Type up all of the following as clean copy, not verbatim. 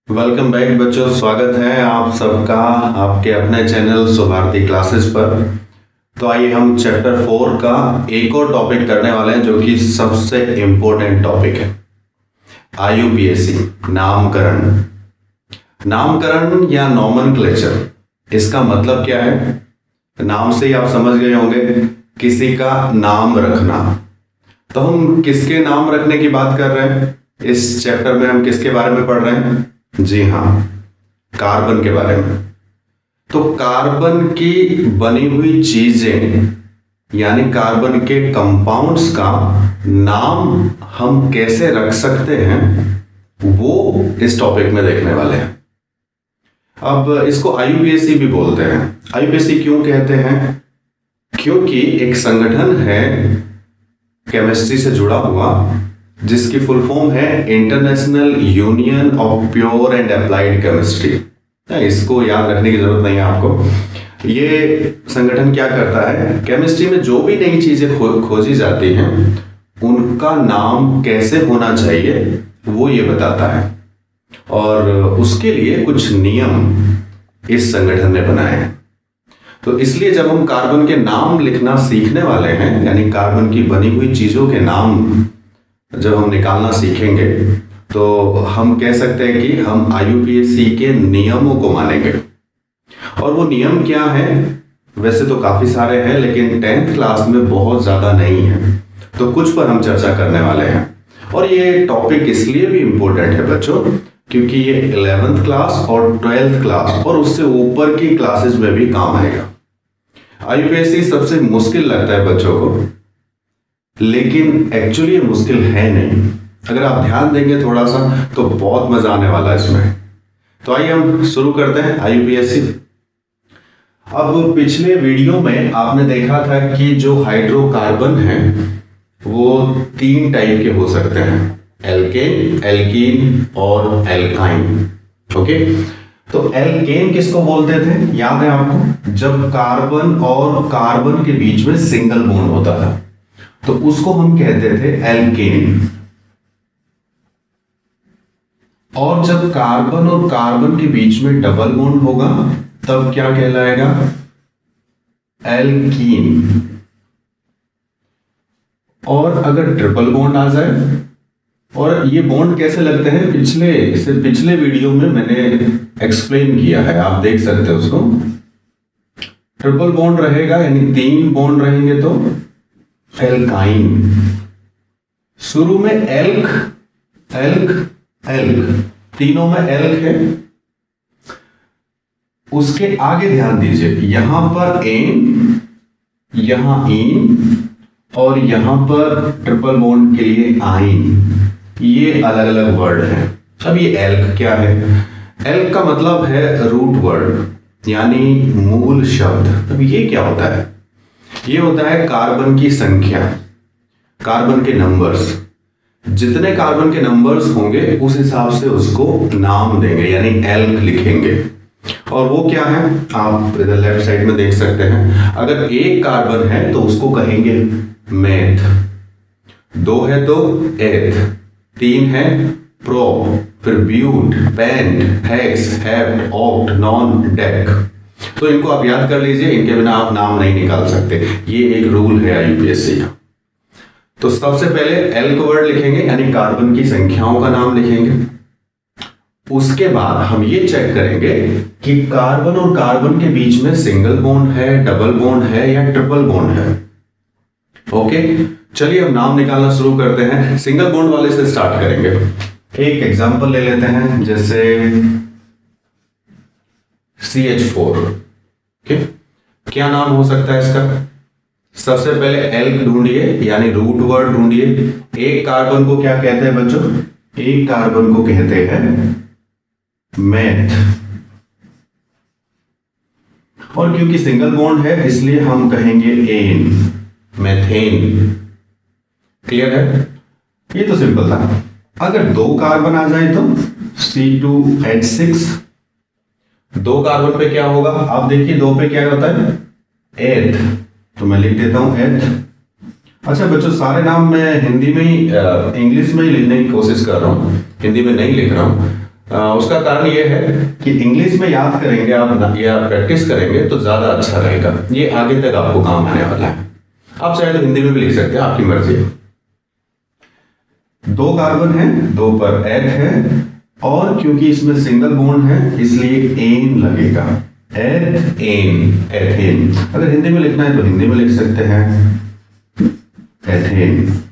Welcome back बच्चों, स्वागत है आप सबका आपके अपने चैनल सुभारती क्लासेस पर। तो आइए हम चैप्टर 4 का एक और टॉपिक करने वाले हैं जो कि सबसे इम्पोर्टेंट टॉपिक है। आईयूपीएसी नामकरण। नामकरण या नॉमेनक्लेचर, इसका मतलब क्या है? नाम से ही आप समझ गए होंगे, किसी का नाम रखना। तो हम किसके नाम रखने की बात कर रहे हैं? इस चैप्टर में हम किसके बारे में पढ़ रहे हैं? जी हाँ, कार्बन के बारे में। तो कार्बन की बनी हुई चीजें यानी कार्बन के कंपाउंड्स का नाम हम कैसे रख सकते हैं, वो इस टॉपिक में देखने वाले हैं। अब इसको आईयूपीएसी भी बोलते हैं। आईयूपीएसी क्यों कहते हैं? क्योंकि एक संगठन है केमिस्ट्री से जुड़ा हुआ, जिसकी फुल फॉर्म है international union of pure and applied chemistry. इसको याद रखने की जरूरत नहीं है आपको। ये संगठन क्या करता है, केमिस्ट्री में जो भी नई चीजें खोजी जाती हैं उनका नाम कैसे होना चाहिए वो ये बताता है, और उसके लिए कुछ नियम इस संगठन ने बनाए हैं। तो इसलिए जब हम कार्बन के नाम लिखना सीखने वाले हैं, यानी कार्बन की बनी हुई चीजों के नाम जब हम निकालना सीखेंगे, तो हम कह सकते हैं कि हम आईयूपीएसी के नियमों को मानेंगे। और वो नियम क्या है? वैसे तो काफी सारे हैं, लेकिन 10th क्लास में बहुत ज्यादा नहीं है, तो कुछ पर हम चर्चा करने वाले हैं। और ये टॉपिक इसलिए भी इंपॉर्टेंट है बच्चों, क्योंकि ये 11th क्लास और 12th क्लास और उससे ऊपर की क्लासेस में भी काम आएगा। आईयूपीएसी सबसे मुश्किल लगता है बच्चों को, लेकिन एक्चुअली ये मुश्किल है नहीं। अगर आप ध्यान देंगे थोड़ा सा तो बहुत मजा आने वाला है इसमें। तो आइए हम शुरू करते हैं आईयूपीएसी। अब पिछले वीडियो में आपने देखा था कि जो हाइड्रोकार्बन है वो 3 टाइप के हो सकते हैं, एल्केन, एल्कीन और एल्काइन। ओके, तो एल्केन किसको बोलते थे? याद है आपको? जब कार्बन और कार्बन के बीच में सिंगल बॉन्ड होता था तो उसको हम कहते थे एल्केन। और जब कार्बन और कार्बन के बीच में डबल बॉन्ड होगा तब क्या कहलाएगा? एल्कीन। और अगर ट्रिपल बॉन्ड आ जाए, और ये बॉन्ड कैसे लगते हैं पिछले वीडियो में मैंने एक्सप्लेन किया है, आप देख सकते हैं उसको। ट्रिपल बॉन्ड रहेगा यानी 3 बॉन्ड रहेंगे तो एल्काइन। शुरू में एल्क एल्क एल्क, तीनों में एल्क है। उसके आगे ध्यान दीजिए, यहां पर एन, यहां इन और यहां पर ट्रिपल बॉन्ड के लिए आइन। ये अलग अलग वर्ड हैं। अब ये एल्क क्या है? एल्क का मतलब है रूट वर्ड यानी मूल शब्द। अब ये क्या होता है? ये होता है कार्बन की संख्या, कार्बन के नंबर्स। जितने कार्बन के नंबर्स होंगे उस हिसाब से उसको नाम देंगे, यानी एल्क लिखेंगे। और वो क्या है आप इधर लेफ्ट साइड में देख सकते हैं। अगर 1 कार्बन है तो उसको कहेंगे मेथ, 2 है तो एथ, 3 है प्रोप, फिर but, pent, hex, hept, oct, non, dec. तो इनको आप याद कर लीजिए, इनके बिना आप नाम नहीं निकाल सकते। ये एक रूल है आईयूपीएसी का। तो सबसे पहले एल्क वर्ड लिखेंगे यानी कार्बन की संख्याओं का नाम लिखेंगे। उसके बाद हम ये चेक करेंगे कि कार्बन और कार्बन के बीच में सिंगल बॉन्ड है, डबल बॉन्ड है या ट्रिपल बॉन्ड है। ओके, चलिए हम नाम निकालना शुरू करते हैं। सिंगल बॉन्ड वाले से स्टार्ट करेंगे। एक एग्जांपल ले लेते हैं, जैसे CH4। क्या नाम हो सकता है इसका? सबसे पहले एल्क ढूंढिए यानी रूट वर्ड ढूंढिए। एक कार्बन को क्या कहते हैं बच्चों? एक कार्बन को कहते हैं मेथ। और क्योंकि सिंगल बॉन्ड है इसलिए हम कहेंगे एन, मेथेन। क्लियर है? ये तो सिंपल था। अगर 2 कार्बन आ जाए तो C2H6। 2 कार्बन पे क्या होगा? आप देखिए 2 पे क्या होता है? एथ। तो मैं लिख देता हूं एथ। अच्छा बच्चों, सारे नाम मैं हिंदी में ही इंग्लिश में ही लिखने की कोशिश कर रहा हूं, हिंदी में नहीं लिख रहा हूं। उसका कारण ये है कि इंग्लिश में याद करेंगे आप या प्रैक्टिस करेंगे तो ज्यादा अच्छा रहेगा, ये आगे तक आपको काम आने वाला है। आप चाहे तो हिंदी में भी लिख सकते हैं, आपकी मर्जी है। 2 कार्बन है, 2 पर एथ है, और क्योंकि इसमें सिंगल बॉन्ड है इसलिए एन लगेगा, एथ एन, एथेन। अगर हिंदी में लिखना है तो हिंदी में लिख सकते हैं एथेन।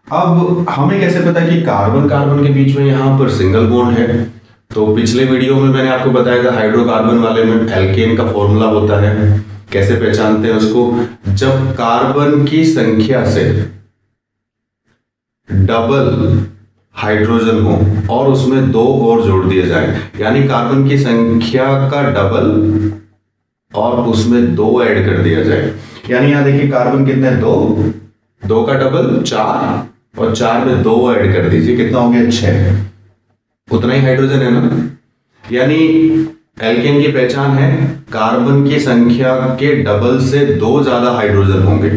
अब हमें कैसे पता कि कार्बन कार्बन के बीच में यहां पर सिंगल बॉन्ड है? तो पिछले वीडियो में मैंने आपको बताया था हाइड्रोकार्बन वाले में एल्केन का फॉर्मूला होता है। कैसे पहचानते हैं उसको? जब कार्बन की संख्या से डबल हाइड्रोजन हो और उसमें 2 और जोड़ दिए जाए, यानी कार्बन की संख्या का डबल और उसमें 2 ऐड कर दिया जाए। यानी यहां देखिए कार्बन कितने हैं? 2 का डबल 4 और 4 में 2 ऐड कर दीजिए, कितना हो गया? 6। उतना ही हाइड्रोजन है ना। यानी एल्केन की पहचान है कार्बन की संख्या के डबल से 2 ज्यादा हाइड्रोजन होंगे।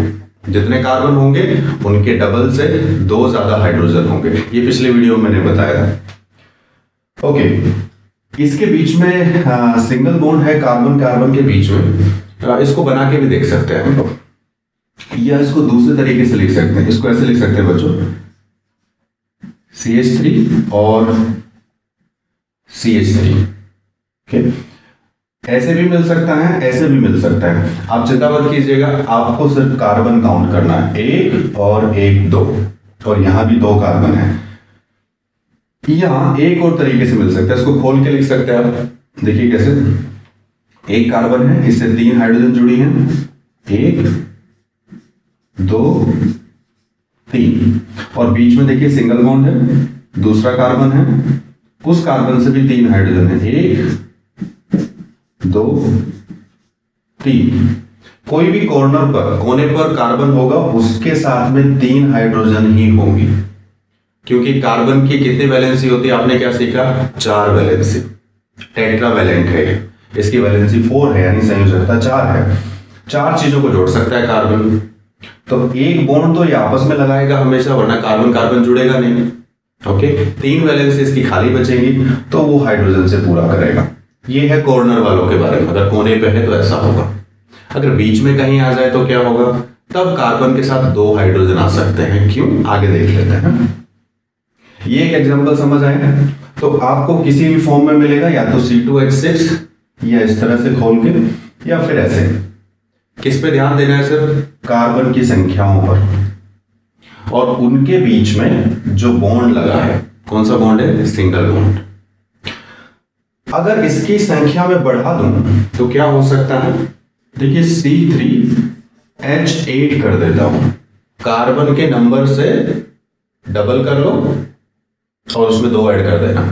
जितने कार्बन होंगे उनके डबल से 2 ज्यादा हाइड्रोजन होंगे। ये पिछले वीडियो में मैंने बताया था। ओके, इसके बीच में सिंगल बॉन्ड है कार्बन कार्बन के बीच में। इसको बना के भी देख सकते हैं हम लोग, या इसको दूसरे तरीके से लिख सकते हैं। इसको ऐसे लिख सकते हैं बच्चों, CH3 और CH3। ओके, ऐसे भी मिल सकता है, ऐसे भी मिल सकता है। आप चिंता मत कीजिएगा, आपको सिर्फ कार्बन काउंट करना है, 1 और 1 2, और यहां भी 2 कार्बन है। यहां एक और तरीके से मिल सकता है, इसको खोल के लिख सकते हैं आप। देखिए कैसे, 1 कार्बन है, इससे 3 हाइड्रोजन जुड़ी हैं, 1 2 3, और बीच में देखिए सिंगल बॉन्ड है, दूसरा कार्बन है, उस कार्बन से भी 3 हाइड्रोजन है, 1 2 3। कोई भी कॉर्नर पर, कोने पर कार्बन होगा उसके साथ में 3 हाइड्रोजन ही होंगी, क्योंकि कार्बन की कितनी वैलेंसी होती है? आपने क्या सीखा? 4 वैलेंसी। टेट्रावैलेंट है, इसकी वैलेंसी 4 है, यानी संयोजकता 4 है। 4 चीजों को जोड़ सकता है कार्बन। तो एक बॉन्ड तो ये आपस में लगाएगा हमेशा, वरना कार्बन कार्बन जुड़ेगा नहीं। ओके, 3 वैलेंसी इसकी खाली बचेगी तो वो हाइड्रोजन से पूरा करेगा। ये है कॉर्नर वालों के बारे में। अगर कोने पे है तो ऐसा होगा, अगर बीच में कहीं आ जाए तो क्या होगा? तब कार्बन के साथ 2 हाइड्रोजन आ सकते हैं। क्यों? आगे देख लेते हैं। ये एक एग्जांपल समझ आए तो आपको किसी भी फॉर्म में मिलेगा, या तो C2H6 या इस तरह से खोल के, या फिर ऐसे। किस पे ध्यान देना है? सिर्फ कार्बन की संख्याओं पर और उनके बीच में जो बॉन्ड लगा है। कौन सा बॉन्ड है? Single bond. अगर इसकी संख्या में बढ़ा दूं तो क्या हो सकता है? देखिए C3H8 कर देता हूं, कार्बन के नंबर से डबल कर लो और उसमें 2 ऐड कर देना।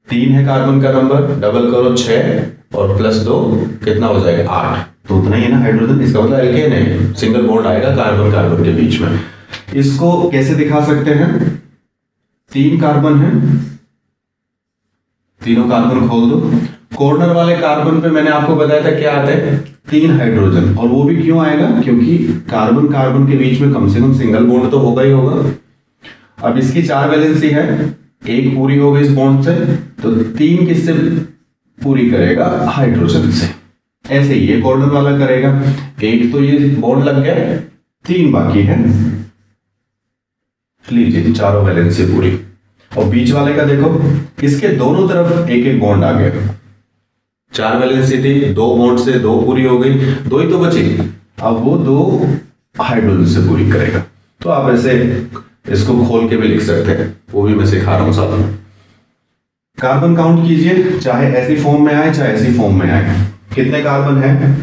3 है कार्बन का नंबर, डबल करो 6 और प्लस 2 कितना हो जाएगा? 8। तो उतना ही है ना हाइड्रोजन। इसका मतलब एल्केन है, सिंगल बॉन्ड आएगा कार्बन कार्बन के बीच में। इसको कैसे दिखा सकते हैं? 3 कार्बन है, तीनों कार्बन खोल दो। कॉर्नर वाले कार्बन पे मैंने आपको बताया था क्या आता है? 3 हाइड्रोजन। और वो भी क्यों आएगा? क्योंकि कार्बन कार्बन के बीच में कम से कम सिंगल बॉन्ड तो होगा ही होगा। अब इसकी 4 वैलेंसी है, 1 पूरी हो गई इस बॉन्ड से, तो 3 किससे पूरी करेगा? हाइड्रोजन से। ऐसे ही ये कॉर्नर वाला करेगा, 1 तो ये बॉन्ड लग गया, 3 बाकी है, लीजिए 4 वैलेंसी पूरी। और बीच वाले का देखो, इसके दोनों तरफ एक एक बॉन्ड आ गया। 4 वैलेंसी थी, 2 बॉन्ड से 2 पूरी हो गई, 2 ही तो बची। अब वो 2 हाइड्रोजन से पूरी करेगा। तो आप ऐसे इसको खोल के भी लिख सकते हैं, वो भी मैं सिखा रहा हूं साथ में। कार्बन काउंट कीजिए, चाहे ऐसी फॉर्म में आए चाहे ऐसी फॉर्म में आए। कितने कार्बन है?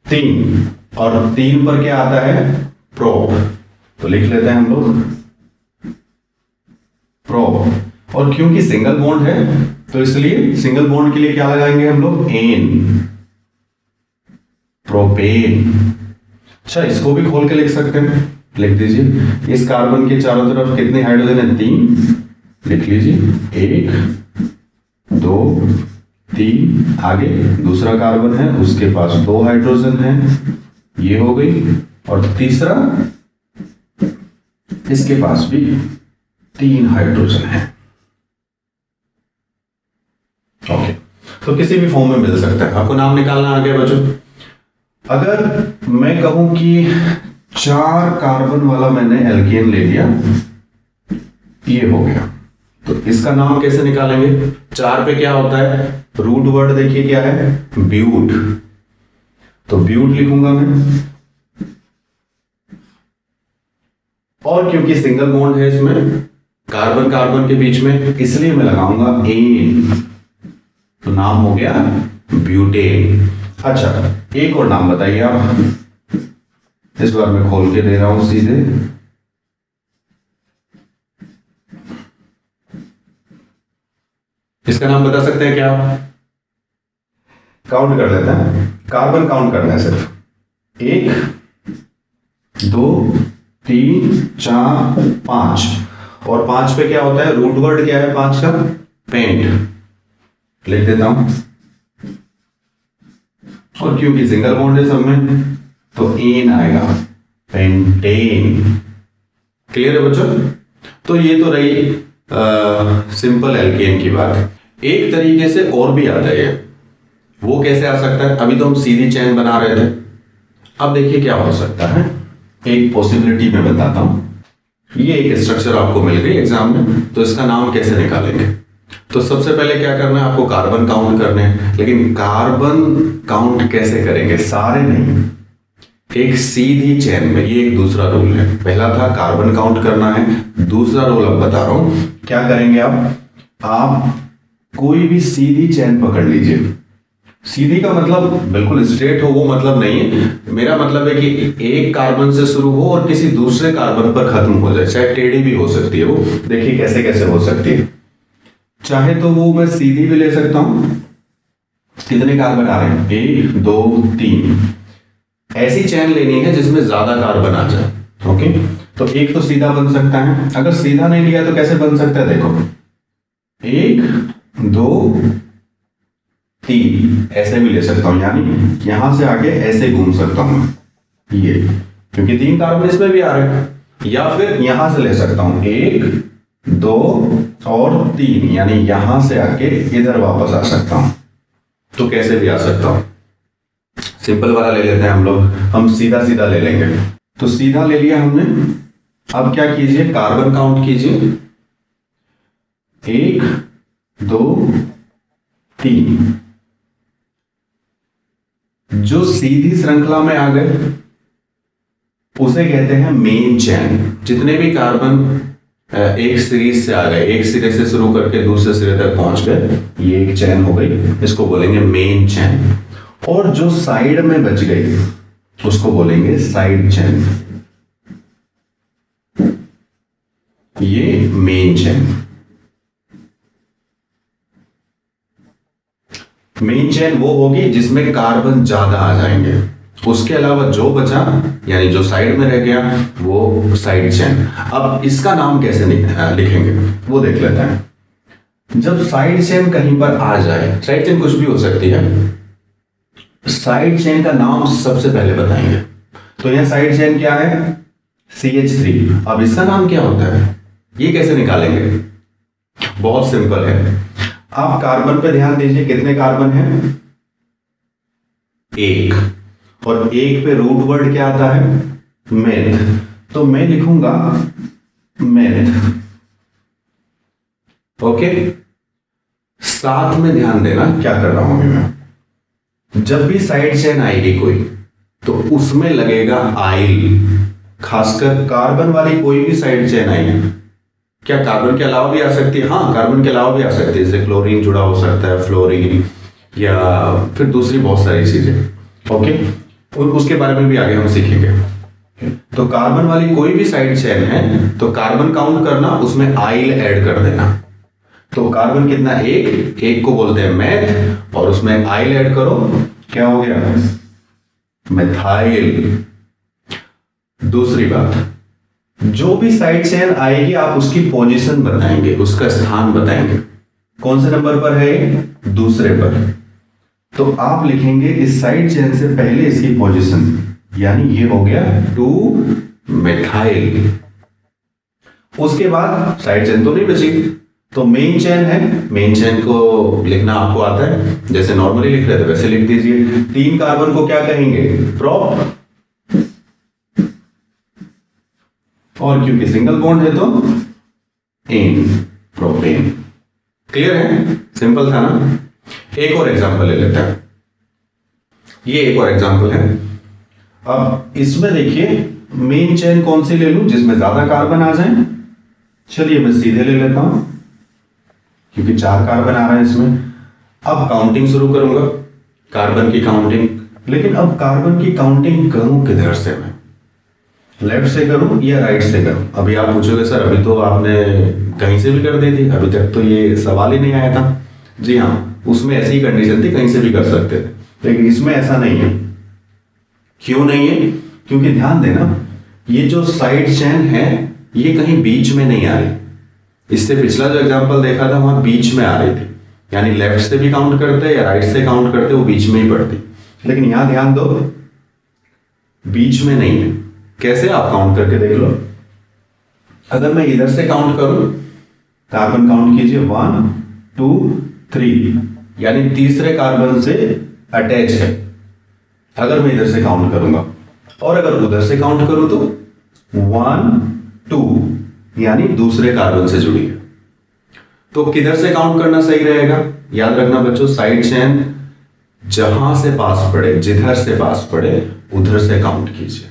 3, और 3 पर क्या आता है? प्रोप। तो लिख लेते हैं हम लोग प्रोप। और क्योंकि सिंगल बॉन्ड है तो इसलिए सिंगल बॉन्ड के लिए क्या लगाएंगे हम लोग? Ane, propane. अच्छा, इसको भी खोल के लिख सकते हैं, लिख दीजिए। इस कार्बन के चारों तरफ कितने हाइड्रोजन है? 3, लिख लीजिए। 1 2 3, आगे दूसरा कार्बन है, उसके पास 2 हाइड्रोजन है, ये हो गई। और तीसरा, इसके पास भी 3 हाइड्रोजन है। ओके, तो किसी भी फॉर्म में मिल सकता है। आपको नाम निकालना आ गया बच्चों। अगर मैं कहूं कि 4 कार्बन वाला मैंने एल्केन ले लिया, ये हो गया, तो इसका नाम कैसे निकालेंगे? 4 पे क्या होता है? रूट वर्ड देखिए क्या है? ब्यूट। तो ब्यूट लिखूंगा मैं, और क्योंकि सिंगल बॉन्ड है इसमें कार्बन कार्बन के बीच में, इसलिए मैं लगाऊंगा एन, तो नाम हो गया ब्यूटेन। अच्छा, एक और नाम बताइए आप, इस बार मैं खोल के दे रहा हूं सीधे। इसका नाम बता सकते हैं क्या आप? काउंट कर लेते हैं, कार्बन काउंट करना है सिर्फ। 1 2 3 4 5, और 5 पे क्या होता है? रूट वर्ड क्या है 5 का? पेंट। लिख देता हूं, और क्योंकि सिंगल बॉन्ड है सब में, तो एन आएगा, पेंटेन। क्लियर है बच्चों? तो ये तो रही सिंपल एल्केन की बात। एक तरीके से और भी आता है, वो कैसे आ सकता है? अभी तो हम सीधी चेन बना रहे थे, अब देखिए क्या हो सकता है। एक पॉसिबिलिटी मैं बताता हूं। ये एक स्ट्रक्चर आपको मिल गई एग्जाम में, तो इसका नाम कैसे निकालेंगे? तो सबसे पहले क्या करना है आपको? कार्बन काउंट करने हैं, लेकिन कार्बन काउंट कैसे करेंगे? सारे नहीं, एक सीधी चेन में। ये एक दूसरा रूल है। पहला था कार्बन काउंट करना है, दूसरा रूल अब बता रहा हूं। क्या करेंगे आप कोई भी सीधी चेन पकड़ लीजिए। सीधी का मतलब बिल्कुल स्ट्रेट हो, वो मतलब नहीं है। मेरा मतलब है कि एक कार्बन से शुरू हो और किसी दूसरे कार्बन पर खत्म हो जाए, चाहे टेढ़ी भी हो सकती है वो। देखिए कैसे कैसे हो सकती है। चाहे तो वो मैं सीधी भी ले सकता हूं। कितने कार्बन आ रहे हैं? 1 2 3। ऐसी चैन लेनी है जिसमें ज्यादा कार्बन आ जाए। ओके, तो एक तो सीधा बन सकता है। अगर सीधा नहीं लिया तो कैसे बन सकता है? देखो, 1 2 3 ऐसे भी ले सकता हूं, यानी यहां से आगे ऐसे घूम सकता हूं ये, क्योंकि 3 कार्बन इसमें भी आ रहे हैं। या फिर यहां से ले सकता हूं 1 2 और 3, यानी यहां से आके इधर वापस आ सकता हूं। तो कैसे भी आ सकता हूं। सिंपल वाला ले लेते हैं हम लोग, हम सीधा सीधा ले लेंगे। तो सीधा ले लिया हमने। अब क्या कीजिए? कार्बन काउंट कीजिए। 1 2 3। जो सीधी श्रृंखला में आ गए उसे कहते हैं मेन चैन। जितने भी कार्बन एक सीरीज से आ गए, एक सिरे से शुरू करके दूसरे सिरे तक पहुंच गए, ये एक चैन हो गई, इसको बोलेंगे मेन चैन। और जो साइड में बच गई उसको बोलेंगे साइड चैन। ये मेन चैन। मेन चैन वो होगी जिसमें कार्बन ज्यादा आ जाएंगे। उसके अलावा जो बचा, यानी जो साइड में रह गया, वो साइड चैन। अब इसका नाम कैसे लिखेंगे वो देख लेते हैं। जब साइड चैन कहीं पर आ जाए, साइड चैन कुछ भी हो सकती है, साइड चेन का नाम सबसे पहले बताएंगे। तो यह साइड चेन क्या है? CH3। अब इसका नाम क्या होता है? ये कैसे निकालेंगे? बहुत सिंपल है। आप कार्बन पे ध्यान दीजिए, कितने कार्बन हैं? 1, और 1 पे रूट वर्ड क्या आता है? मेथ। तो मैं लिखूंगा मेथ। ओके, साथ में ध्यान देना क्या कर रहा हूं अभी मैं। जब भी साइड चेन आएगी कोई, तो उसमें लगेगा आइल। खासकर कार्बन वाली कोई भी साइड चेन आएगी, क्या कार्बन के अलावा भी आ सकती है? हाँ, कार्बन के अलावा भी आ सकती है, जैसे क्लोरीन जुड़ा हो सकता है, फ्लोरीन, या फिर दूसरी बहुत सारी चीजें। ओके, और उसके बारे में भी आगे हम सीखेंगे। तो कार्बन वाली कोई भी साइड चेन है तो कार्बन काउंट करना, उसमें आइल ऐड कर देना। तो कार्बन कितना? 1 को बोलते हैं मेथ, और उसमें आइल ऐड करो, क्या हो गया? मेथाइल। दूसरी बात, जो भी साइड चेन आएगी आप उसकी पोजीशन बताएंगे, उसका स्थान बताएंगे। कौन से नंबर पर है? दूसरे पर। तो आप लिखेंगे इस साइड चेन से पहले इसकी पोजीशन, यानी ये हो गया 2 मेथाइल। उसके बाद साइड चेन तो नहीं बची, तो मेन चेन है, मेन चेन को लिखना आपको आता है, जैसे नॉर्मली लिख रहे थे वैसे लिख दीजिए। 3 कार्बन को क्या कहेंगे? प्रोप, और क्योंकि सिंगल बॉन्ड है तो एन, प्रोपेन। क्लियर है? सिंपल था ना। एक और एग्जांपल ले लेते हैं, ये एक और एग्जांपल है। अब इसमें देखिए मेन चेन कौन सी ले लूं जिसमें ज्यादा कार्बन आ जाए? चलिए मैं सीधे ले लेता हूं, क्योंकि 4 कार्बन आ रहा है इसमें। अब काउंटिंग शुरू करूंगा, कार्बन की काउंटिंग। लेकिन अब कार्बन की काउंटिंग करूं किधर से? मैं लेफ्ट से करूं या राइट से करूं? अभी आप पूछोगे सर अभी तो आपने कहीं से भी कर दी थी, अभी तक तो ये सवाल ही नहीं आया था। जी हाँ, उसमें ऐसी कंडीशन थी, कहीं से भी कर सकते थे, लेकिन इसमें ऐसा नहीं है। क्यों नहीं है? क्योंकि ध्यान देना, ये जो साइड चेन है ये कहीं बीच में नहीं आ रही। इससे पिछला जो एग्जांपल देखा था वहां बीच में आ रही थी, यानी लेफ्ट से भी काउंट करते या राइट से काउंट करते वो बीच में ही पड़ती। लेकिन यहां ध्यान दो, बीच में नहीं है। कैसे? आप काउंट करके देख लो। अगर मैं इधर से काउंट करूं, कार्बन काउंट कीजिए 1 2 3, यानी तीसरे कार्बन से अटैच है अगर मैं इधर से काउंट करूंगा। और अगर उधर से काउंट करूं तो 1 2, यानी दूसरे कार्बन से जुड़ी है। तो किधर से काउंट करना सही रहेगा? याद रखना बच्चों, साइड चेन जहां से पास पड़े, जिधर से पास पड़े उधर से काउंट कीजिए।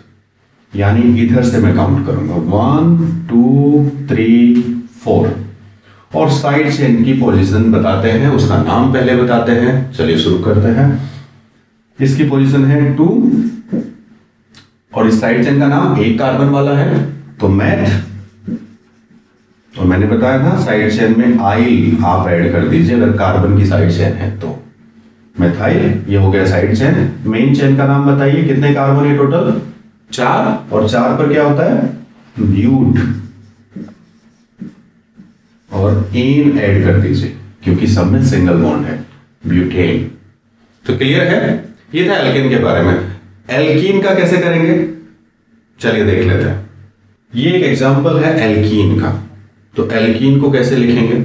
यानी इधर से मैं काउंट करूंगा 1 2 3 4, और साइड चेन की पोजीशन बताते हैं, उसका नाम पहले बताते हैं। चलिए शुरू करते हैं। इसकी पोजीशन है 2, और इस साइड चेन का नाम एक कार्बन वाला है तो मैथ, और मैंने बताया था साइड चेन में आइल आप ऐड कर दीजिए अगर कार्बन की साइड चेन है तो मेथाइल। ये हो गया साइड चेन। मेन चेन का नाम बताइए, कितने कार्बन है टोटल? 4, और 4 पर क्या होता है? ब्यूट, और एन ऐड कर दीजिए क्योंकि सब में सिंगल बॉन्ड है, ब्यूटेन। तो क्लियर है? ये था एल्केन के बारे में। एल्कीन का कैसे करेंगे? चलिए देख लेते हैं। ये एक एग्जांपल है एल्कीन का। तो एल्कीन को कैसे लिखेंगे?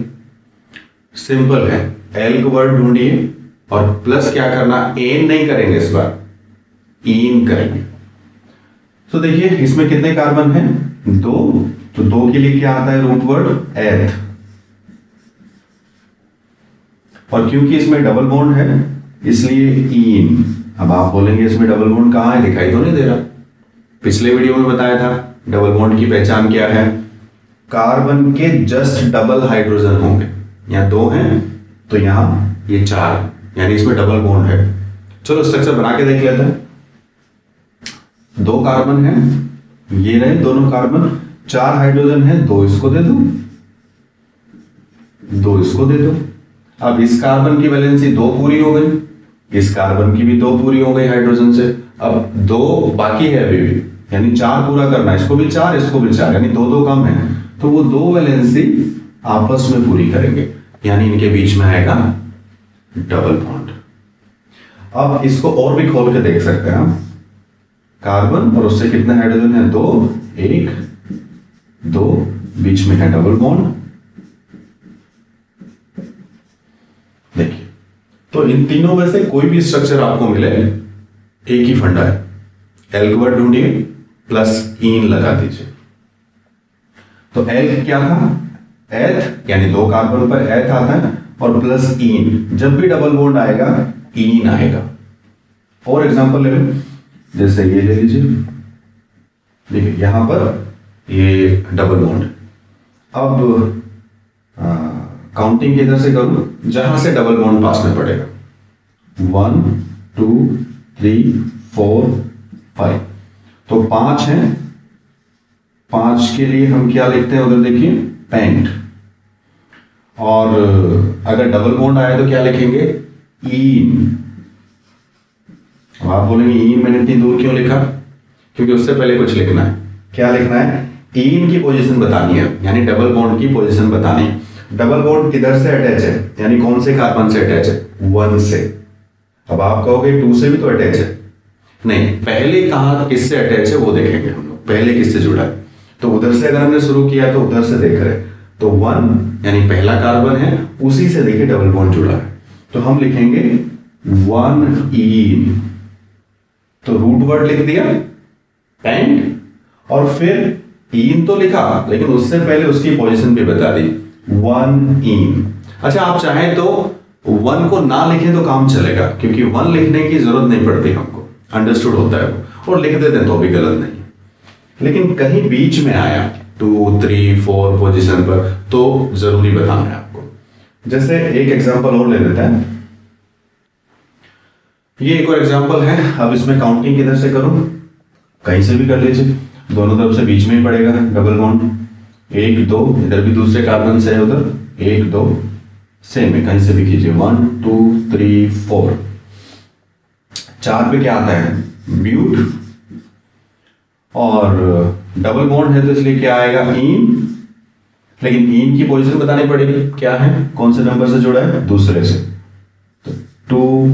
सिंपल है, एल का वर्ड ढूंढिए और प्लस क्या करना? एन नहीं करेंगे इस बार, ईन करेंगे। तो देखिए इसमें कितने कार्बन हैं? 2, तो 2 के लिए क्या आता है रूट वर्ड? एथ। और क्योंकि इसमें डबल बॉन्ड है इसलिए ईन। अब आप बोलेंगे इसमें डबल बॉन्ड कहां है? दिखाई तो नहीं दे रहा। पिछले वीडियो में बताया था डबल बॉन्ड की पहचान क्या है? कार्बन के जस्ट डबल हाइड्रोजन होंगे। यहां 2 हैं तो यहां ये 4, यानी इसमें डबल बॉन्ड है। चलो स्ट्रक्चर बना के देख लेते हैं। 2 कार्बन है, ये रहे दोनों कार्बन, 4 हाइड्रोजन है, 2 इसको दे दो, 2 इसको दे दो। अब इस कार्बन की वैलेंसी 2 पूरी हो गई, इस कार्बन की भी 2 पूरी हो गई हाइड्रोजन से। अब 2 बाकी है अभी भी, यानी 4 पूरा करना, इसको भी 4 इसको भी 4, यानी 2 कम है, तो वो 2 वैलेंसी आपस में पूरी करेंगे, यानी इनके बीच में आएगा डबल बॉन्ड। अब इसको और भी खोल के देख सकते हैं हम। कार्बन और उससे कितने हाइड्रोजन है? 2 1 2, बीच में है डबल बॉन्ड। देखिए, तो इन तीनों में से कोई भी स्ट्रक्चर आपको मिले, एक ही फंडा है। एल का वर्ड ढूंढिए प्लस ईन लगा दीजिए। तो एल क्या था? एथ, यानी 2 कार्बन पर एथ आता है, और प्लस ईन। जब भी डबल बॉन्ड आएगा ईन आएगा। और एग्जांपल ले लो, जैसे ये ले लीजिए, देखिए यहां पर ये डबल बॉन्ड। अब काउंटिंग किधर से करूं? जहां से डबल बॉन्ड पास में पड़ेगा। 1 2 3 4 5, तो 5 है। 5 के लिए हम क्या लिखते हैं उधर देखिए? पेंट। और अगर डबल बॉन्ड आए तो क्या लिखेंगे? ईन। अब आप बोलेंगे ईन मैंने इतनी दूर क्यों लिखा? क्योंकि उससे पहले कुछ लिखना है। क्या लिखना है? ईन की पोजीशन बतानी है, यानी डबल बॉन्ड की पोजीशन बतानी है। डबल बॉन्ड किधर से अटैच है, यानी कौन से कार्बन से अटैच है? 1 से। अब आप कहोगे 2 से भी तो अटैच है। नहीं, पहले कहां किससे अटैच है वो देखेंगे हम लोग, पहले किससे जुड़ा है। तो उधर से अगर हमने शुरू किया तो उधर से देख रहे, तो 1 यानी पहला कार्बन है, उसी से देखिए डबल बॉन्ड जुड़ा है, तो हम लिखेंगे 1 ईन, तो रूट वर्ड लिख दिया पेंट, और फिर ईन तो लिखा लेकिन उससे पहले उसकी पोजीशन भी बता दी 1 ईन। अच्छा, आप चाहें तो 1 को ना लिखें तो काम चलेगा, क्योंकि 1 लिखने की जरूरत नहीं पड़ती हमको, अंडरस्टूड होता है वो, और लिख देते हैं तो भी गलत नहीं। लेकिन कहीं बीच में आया 2, 3, 4 पोजीशन पर, तो जरूरी बताना है आपको। जैसे एक एग्जांपल और ले लेते हैं, ये एक और एग्जांपल है। अब इसमें काउंटिंग किधर से करूं, कहीं से भी कर लीजिए, दोनों तरफ से बीच में ही पड़ेगा डबल बॉन्ड। 1, 2, इधर भी दूसरे कार्बन से है, उधर 1, 2 सेम है, कहीं से भी कीजिए। 1, 2, 3, 4, 4 पे क्या आता है ब्यूट, और डबल बॉन्ड है तो इसलिए क्या आएगा ईन, लेकिन ईन की पोजीशन बतानी पड़ेगी, क्या है, कौन से नंबर से जुड़ा है, दूसरे से, तो 2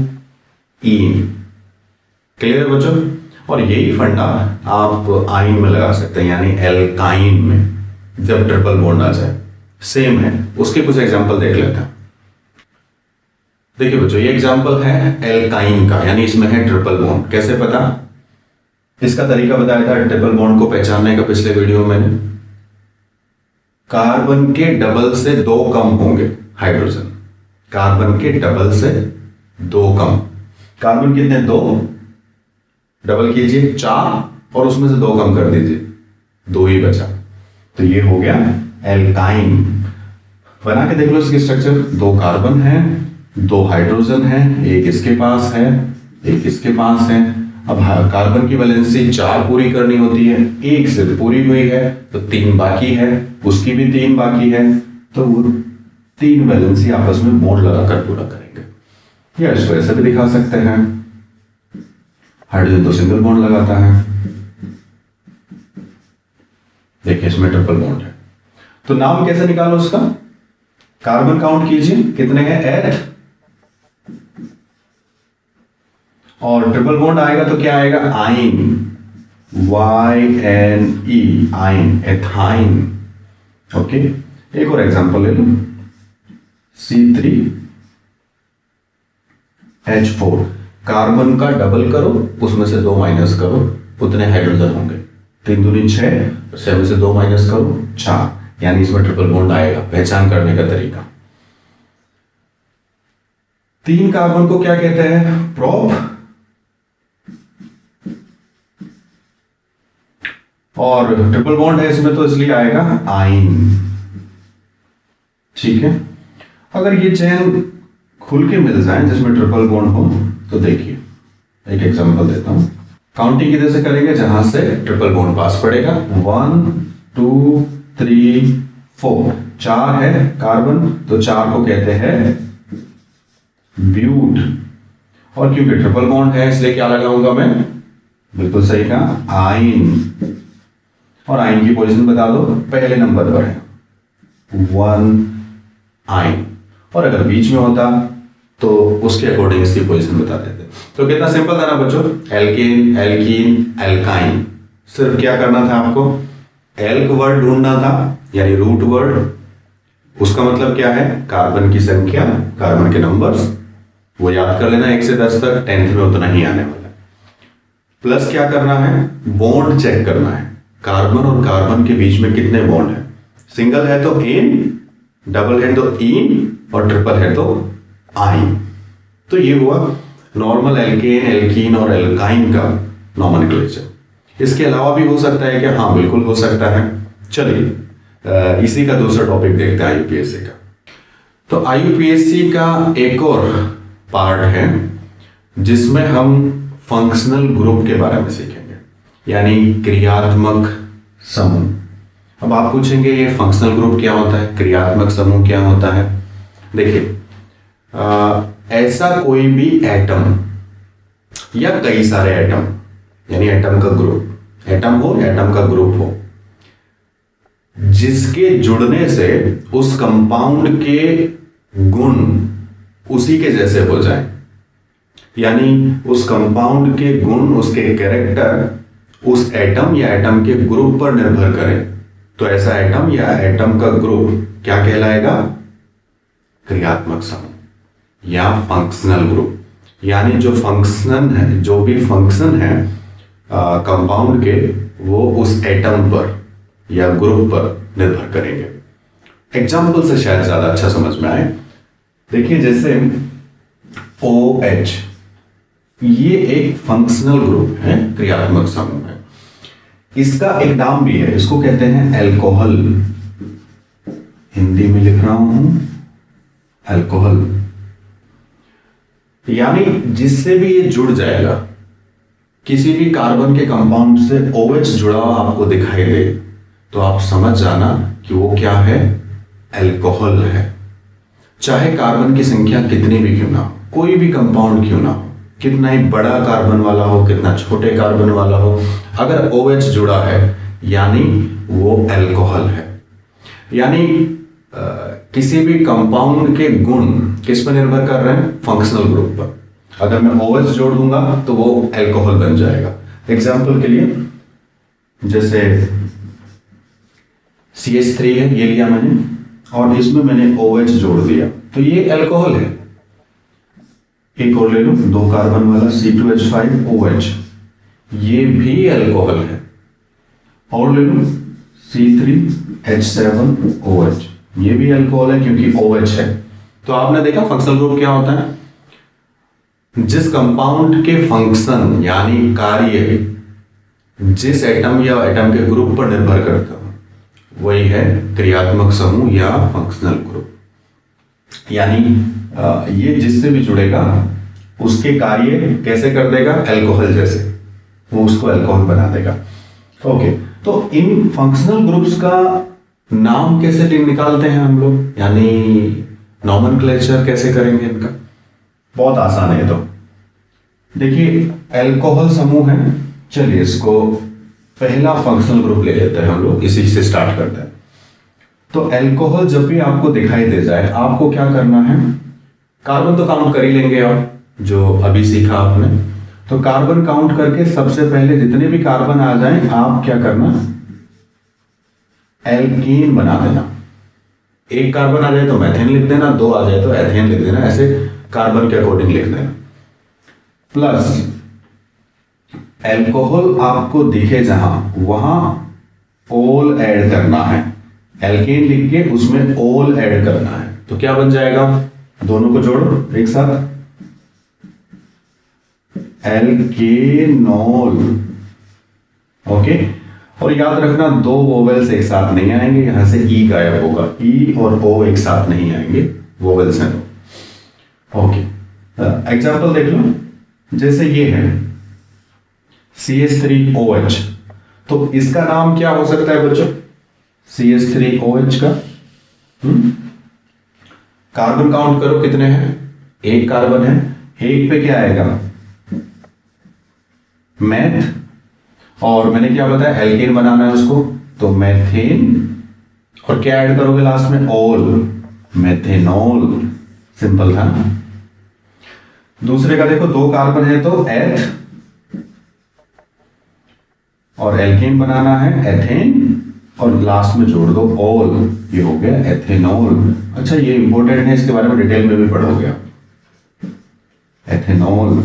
ईन। क्लियर है बच्चों? और यही फंडा आप आइन में लगा सकते हैं, यानी एल्काइन में, जब ट्रिपल बॉन्ड आ जाए, सेम है। उसके कुछ एग्जांपल देख लेते हैं। देखिए बच्चों, ये एग्जांपल है एल्काइन का, यानी इसमें है ट्रिपल बॉन्ड। कैसे पता, इसका तरीका बताया था ट्रिपल बॉन्ड को पहचानने का पिछले वीडियो में। कार्बन के डबल से 2 कम होंगे हाइड्रोजन, कार्बन के डबल से 2 कम। कार्बन कितने, 2, डबल कीजिए 4, और उसमें से 2 कम कर दीजिए, 2 ही बचा, तो ये हो गया एल्काइन। बना के देख लो इसकी स्ट्रक्चर, 2 कार्बन है, 2 हाइड्रोजन है, एक इसके पास है, एक इसके पास है। अब कार्बन की वैलेंसी 4 पूरी करनी होती है, 1 से पूरी हुई है तो 3 बाकी है, उसकी भी 3 बाकी है, तो वो 3 वैलेंसी आपस में मोड़ लगाकर पूरा करेंगे। या इसको ऐसे भी दिखा सकते हैं, हाइड्रोजन तो सिंगल बॉन्ड लगाता है, देखिए इसमें ट्रिपल बॉन्ड है, तो नाम कैसे निकालो उसका, कार्बन काउंट कीजिए कितने हैं 8, और ट्रिपल बॉन्ड आएगा तो क्या आएगा आइन, YNE, आइन, एथाइन। ओके, एक और एग्जांपल ले लो, C3H4, कार्बन का डबल करो, उसमें से 2 माइनस करो, उतने हाइड्रोजन होंगे, 3 दूनी 6, 6 में से 2 माइनस करो 4, यानी इसमें ट्रिपल बॉन्ड आएगा। पहचान करने का तरीका, 3 कार्बन को क्या कहते हैं, प्रोप, और ट्रिपल बॉन्ड है इसमें तो इसलिए आएगा आइन। ठीक है, अगर ये चेन खुल के मिल जाए जिसमें ट्रिपल बॉन्ड हो, तो देखिए एक एग्जांपल देता हूं। काउंटिंग किधर से करेंगे, जहां से ट्रिपल बॉन्ड पास पड़ेगा। 1, 2, 3, 4, 4 है कार्बन, तो 4 को कहते हैं ब्यूट, और क्योंकि ट्रिपल बॉन्ड है इसलिए क्या लगाऊंगा मैं, बिल्कुल सही कहा आइन, और आइन की पोजीशन बता दो, पहले नंबर पर है 1 आइन, और अगर बीच में होता तो उसके अकॉर्डिंग इसकी पोजीशन बता देते। तो कितना सिंपल था ना बच्चों, एल्केन, एल्कीन, एल्काइन। सिर्फ क्या करना था आपको, एल्क वर्ड ढूंढना था, यानी रूट वर्ड, उसका मतलब क्या है, कार्बन की संख्या, कार्बन के नंबर्स, वो याद कर लेना 1 से 10 तक, 10th में उतना ही आने वाला है। प्लस क्या करना है, बॉन्ड चेक करना है, कार्बन और कार्बन के बीच में कितने बॉन्ड है, सिंगल है तो एन, डबल है तो इन, और ट्रिपल है तो आइन। तो ये हुआ नॉर्मल एल्केन, एल्कीन और एल्काइन का नॉमेनक्लेचर। इसके अलावा भी हो सकता है क्या, हाँ बिल्कुल हो सकता है। चलिए इसी का दूसरा टॉपिक देखते हैं आईयूपीएससी का। तो आईयूपीएससी का एक और पार्ट है जिसमें हम फंक्शनल ग्रुप के बारे में सीखेंगे, यानी क्रियात्मक समूह। अब आप पूछेंगे ये फंक्शनल ग्रुप क्या होता है, क्रियात्मक समूह क्या होता है। देखिए ऐसा कोई भी एटम या कई सारे एटम, यानी एटम का ग्रुप, एटम हो, एटम का ग्रुप हो, जिसके जुड़ने से उस कंपाउंड के गुण उसी के जैसे हो जाए, यानी उस कंपाउंड के गुण, उसके कैरेक्टर उस एटम या एटम के ग्रुप पर निर्भर करें, तो ऐसा एटम या एटम का ग्रुप क्या कहलाएगा? क्रियात्मक समूह या फंक्शनल ग्रुप। यानी जो फंक्शन है, जो भी फंक्शन है कंपाउंड के, वो उस एटम पर या ग्रुप पर निर्भर करेंगे। एग्जाम्पल से शायद ज्यादा अच्छा समझ में आए। देखिए जैसे OH, ये एक फंक्शनल ग्रुप है, क्रियात्मक समूह है। इसका एक नाम भी है, इसको कहते हैं अल्कोहल। हिंदी में लिख रहा हूं अल्कोहल। यानी जिससे भी ये जुड़ जाएगा, किसी भी कार्बन के कंपाउंड से OH जुड़ा हुआ आपको दिखाई दे, तो आप समझ जाना कि वो क्या है? अल्कोहल है। चाहे कार्बन की संख्या कितनी भी क्यों ना हो, कोई भी कंपाउंड क्यों ना हो, कितना ही बड़ा कार्बन वाला हो, कितना छोटे कार्बन वाला हो, अगर OH जुड़ा है यानी वो अल्कोहल है। यानी किसी भी कंपाउंड के गुण किस पर निर्भर कर रहे हैं? फंक्शनल ग्रुप पर। अगर मैं OH जोड़ दूंगा तो वो अल्कोहल बन जाएगा। एग्जाम्पल के लिए जैसे CH3 है, ये लिया मैंने और इसमें मैंने OH जोड़ दिया तो ये अल्कोहल है। एक और ले लो, 2 कार्बन वाला C2H5OH, ये भी अल्कोहल है। और ले लो C3H7OH, ये भी अल्कोहल है क्योंकि OH है। तो आपने देखा फंक्शनल ग्रुप क्या होता है? जिस कंपाउंड के फंक्शन यानी कार्य जिस एटम या एटम के ग्रुप पर निर्भर करता हो, वही है क्रियात्मक समूह या फंक्शनल ग्रुप। यानी ये जिससे भी जुड़ेगा उसके कार्य कैसे कर देगा? अल्कोहल जैसे, वो उसको अल्कोहल बना देगा। ओके, तो इन फंक्शनल ग्रुप्स का नाम कैसे निकालते हैं हम लोग, यानी नॉमेनक्लेचर कैसे करेंगे इनका? बहुत आसान है। तो देखिए अल्कोहल समूह है, चलिए इसको पहला फंक्शनल ग्रुप ले लेते हैं हम लोग, इसी से स्टार्ट करते हैं। तो अल्कोहल जब भी आपको दिखाई दे जाए, आपको क्या करना है? कार्बन तो काउंट कर ही लेंगे आप, जो अभी सीखा आपने। तो कार्बन काउंट करके सबसे पहले जितने भी कार्बन आ जाएं, आप क्या करना? एल्कीन बना देना। एक कार्बन आ जाए तो मैथेन लिख देना, 2 आ जाए तो एथेन लिख देना, ऐसे कार्बन के अकॉर्डिंग लिख देना। प्लस अल्कोहल आपको दिखे जहां, वहां ओल ऐड करना है। एल्केन लिख के उसमें ओल ऐड करना है, तो क्या बन जाएगा? दोनों को जोड़ो एक साथ, एल्केनॉल। ओके, और याद रखना 2 वोवेल्स एक साथ नहीं आएंगे, यहां से ई गायब होगा, ई और ओ एक साथ नहीं आएंगे, वोवेल्स हैं। ओके, एग्जाम्पल देख लो, जैसे ये है CH3OH, तो इसका नाम क्या हो सकता है बच्चों? CH3OH का कार्बन काउंट करो कितने हैं? 1 कार्बन है, 1 पे क्या आएगा? मैथ, और मैंने क्या बताया? एल्केन बनाना है उसको, तो मैथेन, और क्या ऐड करोगे लास्ट में? ओल, मैथेनॉल। सिंपल था ना? दूसरे का देखो, 2 कार्बन है तो एथ, और एल्केन बनाना है एथेन, और लास्ट में जोड़ दो ओल, ये हो गया एथेनॉल। अच्छा, ये इंपॉर्टेंट है, इसके बारे में डिटेल में भी पढ़ोगे आप। एथेनॉल,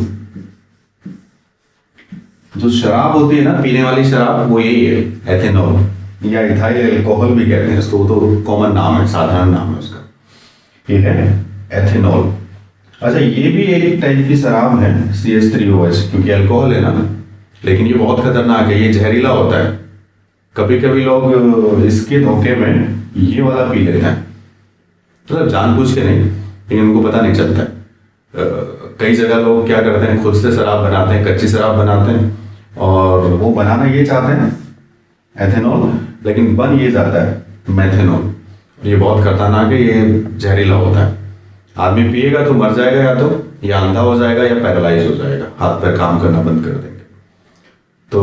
जो शराब होती है ना, पीने वाली शराब, वो यही है एथेनॉल, या इथाइल अल्कोहल भी कहते हैं इसको, वो तो कॉमन नाम है, साधारण नाम है उसका, ये है एथेनॉल। अच्छा, ये भी एक टाइप की शराब है CH3OH, क्योंकि अल्कोहल है ना, लेकिन ये बहुत खतरनाक है, ये जहरीला होता है। कभी कभी लोग इसके धोखे में ये वाला पी लेते हैं, मतलब जानबूझ के नहीं, लेकिन उनको पता नहीं चलता है। कई जगह लोग क्या करते हैं, खुद से शराब बनाते हैं, कच्ची शराब बनाते हैं, और वो बनाना ये चाहते हैं एथेनॉल, लेकिन बन ये जाता है मैथेनॉल। ये बहुत खतरनाक है, ये जहरीला होता है। आदमी पिएगा तो मर जाएगा, या अंधा हो जाएगा, या पैरालाइज हो जाएगा, हाथ पैर काम करना बंद कर देंगे। तो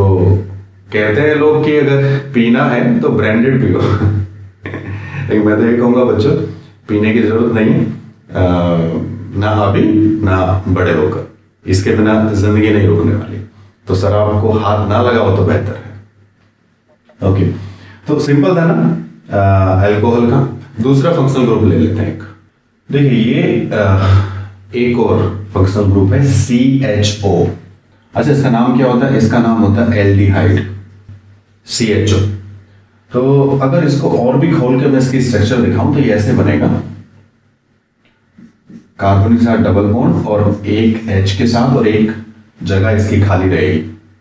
कहते हैं लोग कि अगर पीना है तो ब्रांडेड पियो लेकिन मैं तो ये कहूँगा बच्चों, पीने की जरूरत नहीं है, ना अभी ना बड़े होकर, इसके बिना जिंदगी नहीं रुकने वाली। तो शराब को हाथ ना लगाओ तो बेहतर है। ओके, तो सिंपल था ना अल्कोहल का। दूसरा फंक्शनल ग्रुप ले लेते हैं एक। देखिए ये एक और फंक्शनल ग्रुप है CHO। अच्छा, इसका नाम क्या होता है? इसका नाम होता है एल्डिहाइड, CHO। तो अगर इसको और भी खोल के मैं इसकी स्ट्रक्चर दिखाऊं तो ये ऐसे बनेगा, कार्बन के साथ डबल बॉन्ड और एक H के साथ और एक जगह इसकी खाली रहेगी,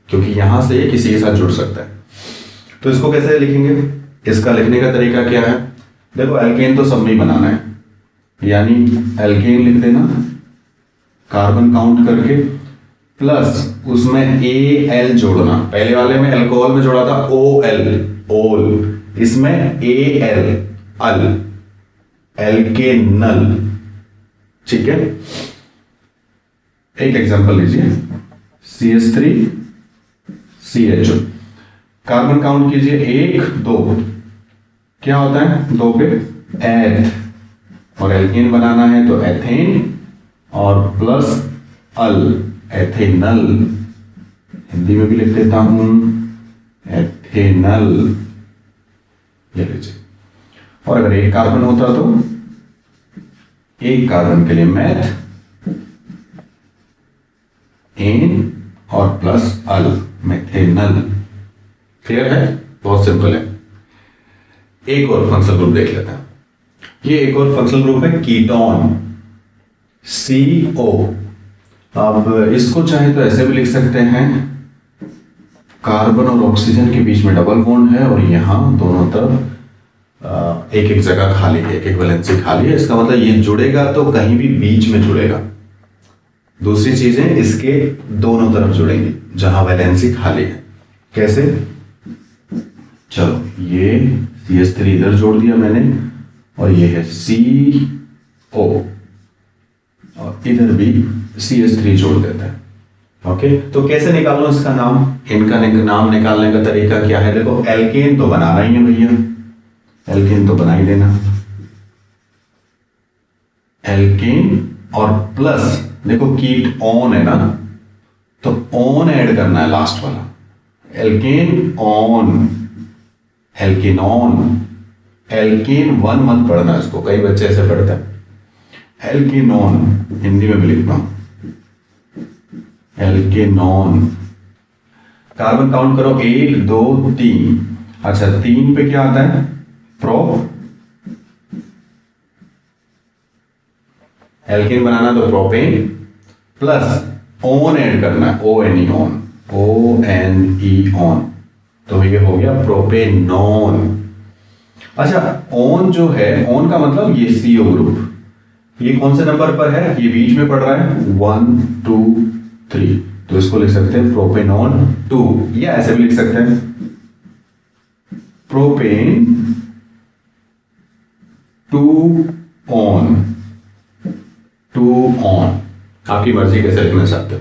क्योंकि यहां से ये किसी के साथ जुड़ सकता है। तो इसको कैसे लिखेंगे? इसका लिखने का तरीका क्या है? देखो एल्केन तो सब में ही बनाना है, यानी एल्केन लिख देना कार्बन काउंट करके, प्लस उसमें AL जोड़ना। पहले वाले में अल्कोहल में जोड़ा था OL, ओल, इसमें AL, अल, एल्केनल। ठीक है, एक एग्जांपल लीजिए, CH3 CHO। कार्बन काउंट कीजिए 1 2, क्या होता है 2 पे एथ, और एल्केन बनाना है तो एथेन और प्लस अल, एथेनल। हिंदी में भी लिख देता हूं एथेनल, ये लीजिए। और अगर एक कार्बन होता तो एक कार्बन के लिए मैथ, एन और प्लस अल, मेथेनल। क्लियर है? बहुत सिंपल है। एक और फंक्शनल ग्रुप देख लेते हैं। ये एक और फंक्शनल ग्रुप है कीटोन, CO। अब इसको चाहे तो ऐसे भी लिख सकते हैं, कार्बन और ऑक्सीजन के बीच में डबल बॉन्ड है और यहां दोनों तरफ एक एक जगह खाली है, एक एक वैलेंसी खाली है। इसका मतलब ये जुड़ेगा तो कहीं भी बीच में जुड़ेगा। दूसरी चीजें इसके दोनों तरफ जुड़ेंगी जहां वैलेंसी खाली है। कैसे? चलो, ये CH3 इधर जोड़ दिया मैंने और ये है CO, और इधर भी CH3 जोड़ देता है। ओके, तो कैसे निकालो इसका नाम? इनका नाम निकालने का तरीका क्या है? देखो एल्केन तो बनाना ही है भैया, एल्केन तो बना ही देना, एल्केन और प्लस देखो कीट ऑन है ना, तो ऑन ऐड करना है लास्ट वाला, एल्केन ऑन, एल्केनॉन। एल्केन 1 मत पढ़ना इसको, कई बच्चे ऐसे पढ़ते हैं। एल्केनॉन हिंदी में भी लिखना, एल्केनॉन। कार्बन काउंट करो 1 2 3। अच्छा, 3 पे क्या आता है? प्रो। एल्केन बनाना तो प्रोपेन, प्लस ओन ऐड करना है, ONE ऑन, ONE ऑन, तो ये हो गया प्रोपेनॉन। अच्छा, ऑन जो है, ऑन का मतलब ये CO ग्रुप, ये कौन से नंबर पर है? ये बीच में पड़ रहा है 1 2 3, तो इसको लिख सकते हैं प्रोपेनॉन 2, या ऐसे भी लिख सकते हैं प्रोपेन 2 ऑन, 2 ऑन, आपकी मर्जी कैसे लिखना चाहते हो।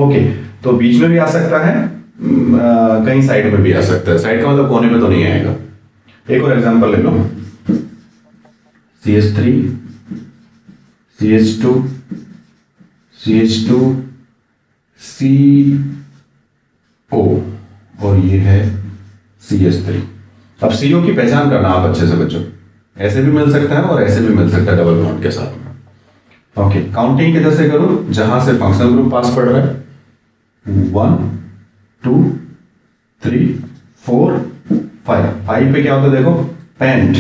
ओके, तो बीच में भी आ सकता है, कहीं साइड में भी आ सकता है। साइड का मतलब कोने में तो नहीं आएगा। एक और एग्जांपल ले लो, CH3 CH2 CH2 CO, और ये है CH3। अब CO की पहचान करना आप अच्छे से बच्चों, ऐसे भी मिल सकता है और ऐसे भी मिल सकता है डबल बॉन्ड के साथ में। ओके, काउंटिंग किधर से करूं? जहां से फंक्शनल ग्रुप पास पड़ रहा है, 1 2 3 4 5। 5 पे क्या होता है देखो, पेंट,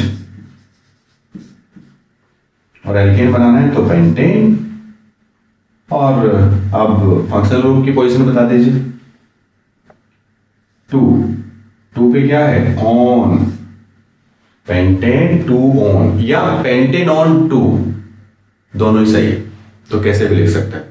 और एल्केन बनाना है तो पेंटेन। और अब फंक्शनल ग्रुप की पोजीशन बता दीजिए। 2 पे क्या है? ऑन, पेंटेन 2 ऑन, या पेंटेनॉन 2, दोनों ही सही है, तो कैसे भी लिख सकते हैं।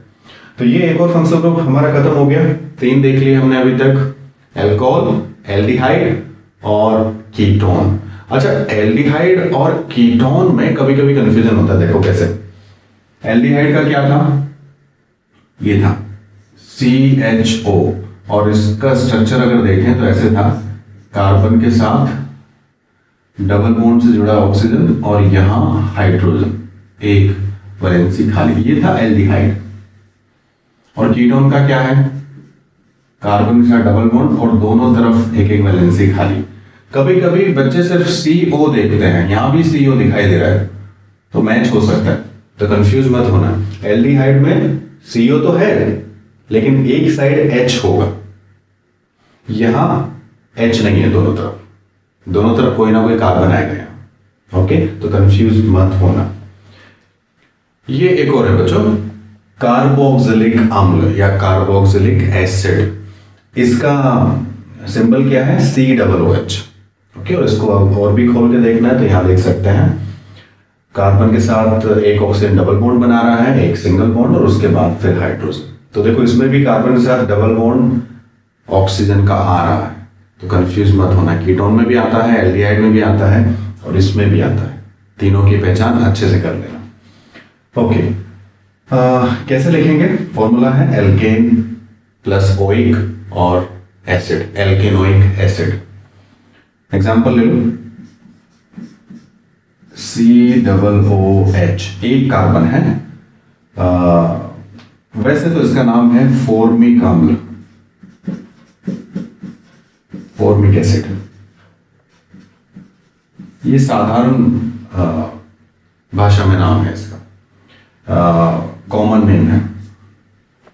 तो ये एक और फंक्शनल ग्रुप हमारा खत्म हो गया। 3 देख लिए हमने अभी तक, एल्कोहल, एल्डिहाइड और कीटोन। अच्छा, एल्डिहाइड और कीटोन में कभी कभी कंफ्यूजन होता है। देखो कैसे, एल्डिहाइड का क्या था? ये था CHO, और इसका स्ट्रक्चर अगर देखें तो ऐसे था, कार्बन के साथ डबल बॉन्ड से जुड़ा ऑक्सीजन और यहां हाइड्रोजन, एक वैलेंसी खाली, ये था एल्डिहाइड। और कीटोन का क्या है? कार्बन के साथ डबल बॉन्ड और दोनों तरफ एक एक वैलेंसी खाली, कभी कभी बच्चे सिर्फ CO देखते हैं, यहां भी CO दिखाई दे रहा है तो मैच हो सकता है, तो कंफ्यूज मत होना। एल्डिहाइड में CO तो है लेकिन एक साइड H होगा, यहां H नहीं है, दोनों तरफ कोई ना कोई कार्बन आएगा यहां। ओके, तो कंफ्यूज मत होना। ये एक और है बच्चों, कार्बोक्सिलिक अम्ल या कार्बोक्सिलिक एसिड। इसका सिंबल क्या है? COOH। ओके, और इसको और भी खोल के देखना है तो यहां देख सकते हैं, कार्बन के साथ एक ऑक्सीजन डबल बॉन्ड बना रहा है, एक सिंगल बॉन्ड, और उसके बाद फिर हाइड्रोजन। तो देखो इसमें भी कार्बन के साथ डबल बॉन्ड ऑक्सीजन का आ रहा है, तो कंफ्यूज मत होना। कीटोन में भी आता है, एल्डिहाइड में भी आता है और इसमें भी आता है, तीनों की पहचान अच्छे से कर लेना। ओके, कैसे लिखेंगे? फॉर्मूला है एल्केन प्लस ओइक और एसिड, एल्केनोइक एसिड। एग्जांपल ले लो, COOH, एक कार्बन है, वैसे तो इसका नाम है फॉर्मिक अम्ल, फॉर्मिक एसिड। ये साधारण भाषा में नाम है इसका, कॉमन नेम है,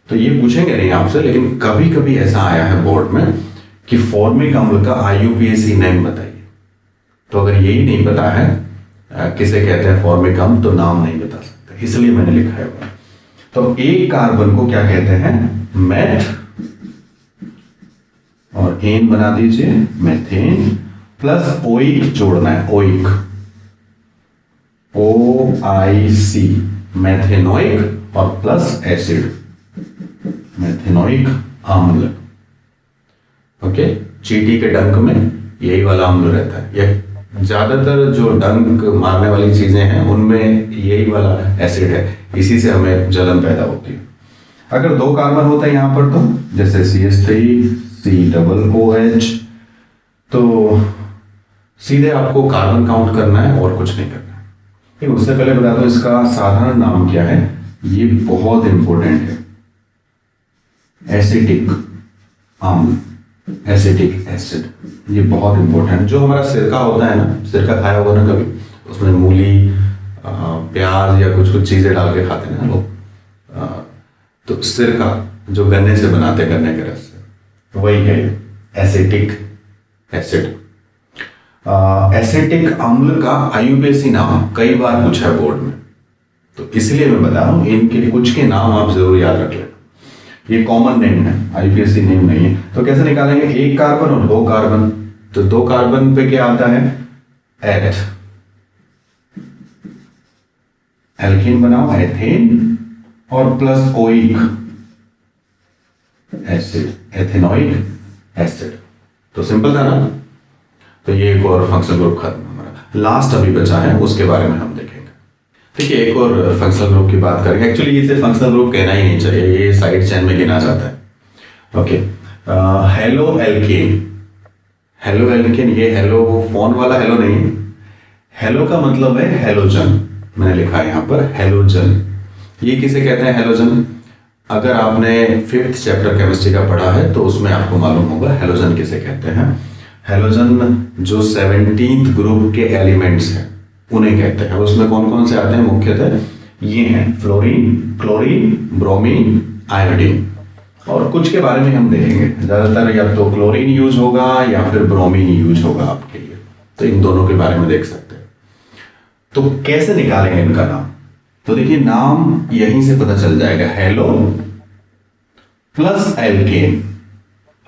तो ये पूछेंगे नहीं आपसे, लेकिन कभी कभी ऐसा आया है बोर्ड में कि फॉर्मिक अम्ल का IUPAC नेम बताइए। तो अगर यही नहीं पता है किसे कहते हैं फॉर्मिक अम्ल, तो नाम नहीं बता सकते, इसलिए मैंने लिखा है। तो एक कार्बन को क्या कहते हैं? मेथ, और एन बना दीजिए मेथेन, प्लस ओइक जोड़ना है, ओइक, OIC, मैथेनोइक, और प्लस एसिड, मैथेनोइक अम्ल। ओके, चींटी के डंक में यही वाला अम्ल रहता है, ये ज्यादातर जो डंक मारने वाली चीजें हैं उनमें यही वाला एसिड है, इसी से हमें जलन पैदा होती है। अगर दो कार्बन होता है यहां पर, तो जैसे CH3 COOH, तो सीधे आपको कार्बन काउंट करना है और कुछ नहीं करना है। ठीक, उससे पहले बता दो इसका साधारण नाम क्या है, ये बहुत इंपॉर्टेंट है, एसिटिक अम्ल, एसिटिक एसिड, ये बहुत इंपॉर्टेंट। जो हमारा सिरका होता है ना, सिरका खाया होगा ना कभी, उसमें मूली, प्याज या कुछ कुछ चीजें डाल के खाते हैं ना लोग, तो सिरका जो गन्ने से बनाते हैं, गन्ने के रस से, वही है एसिटिक एसिड। एसिटिक अम्ल का IUPAC नाम कई बार पूछा है बोर्ड में, तो इसलिए मैं बता रहा हूं, इनके कुछ के नाम आप जरूर याद रख लेना। ये कॉमन नेम है, IUPAC नेम नहीं है। तो कैसे निकालेंगे? एक कार्बन और दो कार्बन, तो दो कार्बन पे क्या आता है? एथ, एल्कीन बनाओ, एथेन, और plus oic acid, ethanoic acid. तो सिंपल था ना। तो ये एक और फंक्शनल ग्रुप खत्म हमारा। लास्ट अभी बचा है, उसके बारे में हम देखेंगे। ठीक है, एक और फंक्शनल ग्रुप की बात करेंगे। एक्चुअली इसे फंक्शनल ग्रुप कहना ही नहीं चाहिए, ये साइड चेन में गिना जाता है। Okay, halo alkane, halo alkane, ये हेलो फोन वाला हेलो नहीं है, हेलो का मतलब है हेलोजन, मैंने लिखा है यहां पर हेलोजन। ये किसे कहते हैं हेलोजन? अगर आपने 5th चैप्टर केमिस्ट्री का पढ़ा है तो उसमें आपको मालूम होगा हेलोजन किसे कहते हैं। हेलोजन जो 17th ग्रुप के एलिमेंट्स हैं उन्हें कहते हैं। उसमें कौन कौन से आते हैं? मुख्यतः ये हैं फ्लोरीन, क्लोरीन, ब्रोमीन, आयोडीन, और कुछ के बारे में हम देखेंगे। ज्यादातर या तो क्लोरीन यूज होगा या फिर ब्रोमीन यूज होगा आपके लिए, तो इन दोनों के बारे में देख सकते हैं। तो कैसे निकालेंगे इनका नाम? तो देखिए, नाम यहीं से पता चल जाएगा, हेलो प्लस एल्केन।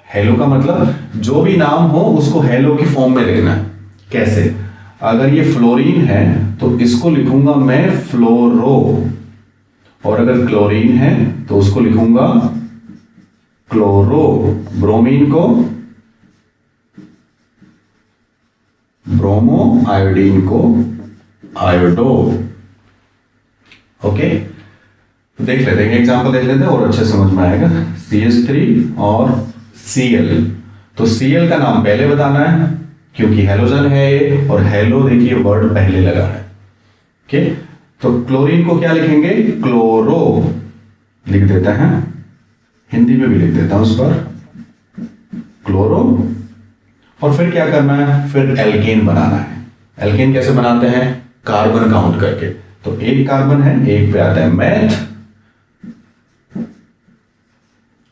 हेलो का मतलब जो भी नाम हो उसको हेलो की फॉर्म में लिखना है। कैसे? अगर ये फ्लोरीन है तो इसको लिखूंगा मैं फ्लोरो, और अगर क्लोरीन है तो उसको लिखूंगा क्लोरो, ब्रोमीन को ब्रोमो, आयोडीन को आयोडो। ओके, तो देख लेते हैं, एग्जांपल देख लेते हैं और अच्छे समझ में आएगा। CH3 और Cl, तो Cl का नाम पहले बताना है क्योंकि हेलोजन है ये, और हेलो देखिए वर्ड पहले लगा है। ओके, तो क्लोरीन को क्या लिखेंगे? क्लोरो लिख देते हैं, हिंदी में भी लिख देता हूं उस पर क्लोरो, और फिर क्या करना है, फिर एल्केन बनाना है। एल्केन कैसे बनाते हैं, कार्बन काउंट करके। तो एक कार्बन है, एक पे आता है मैथ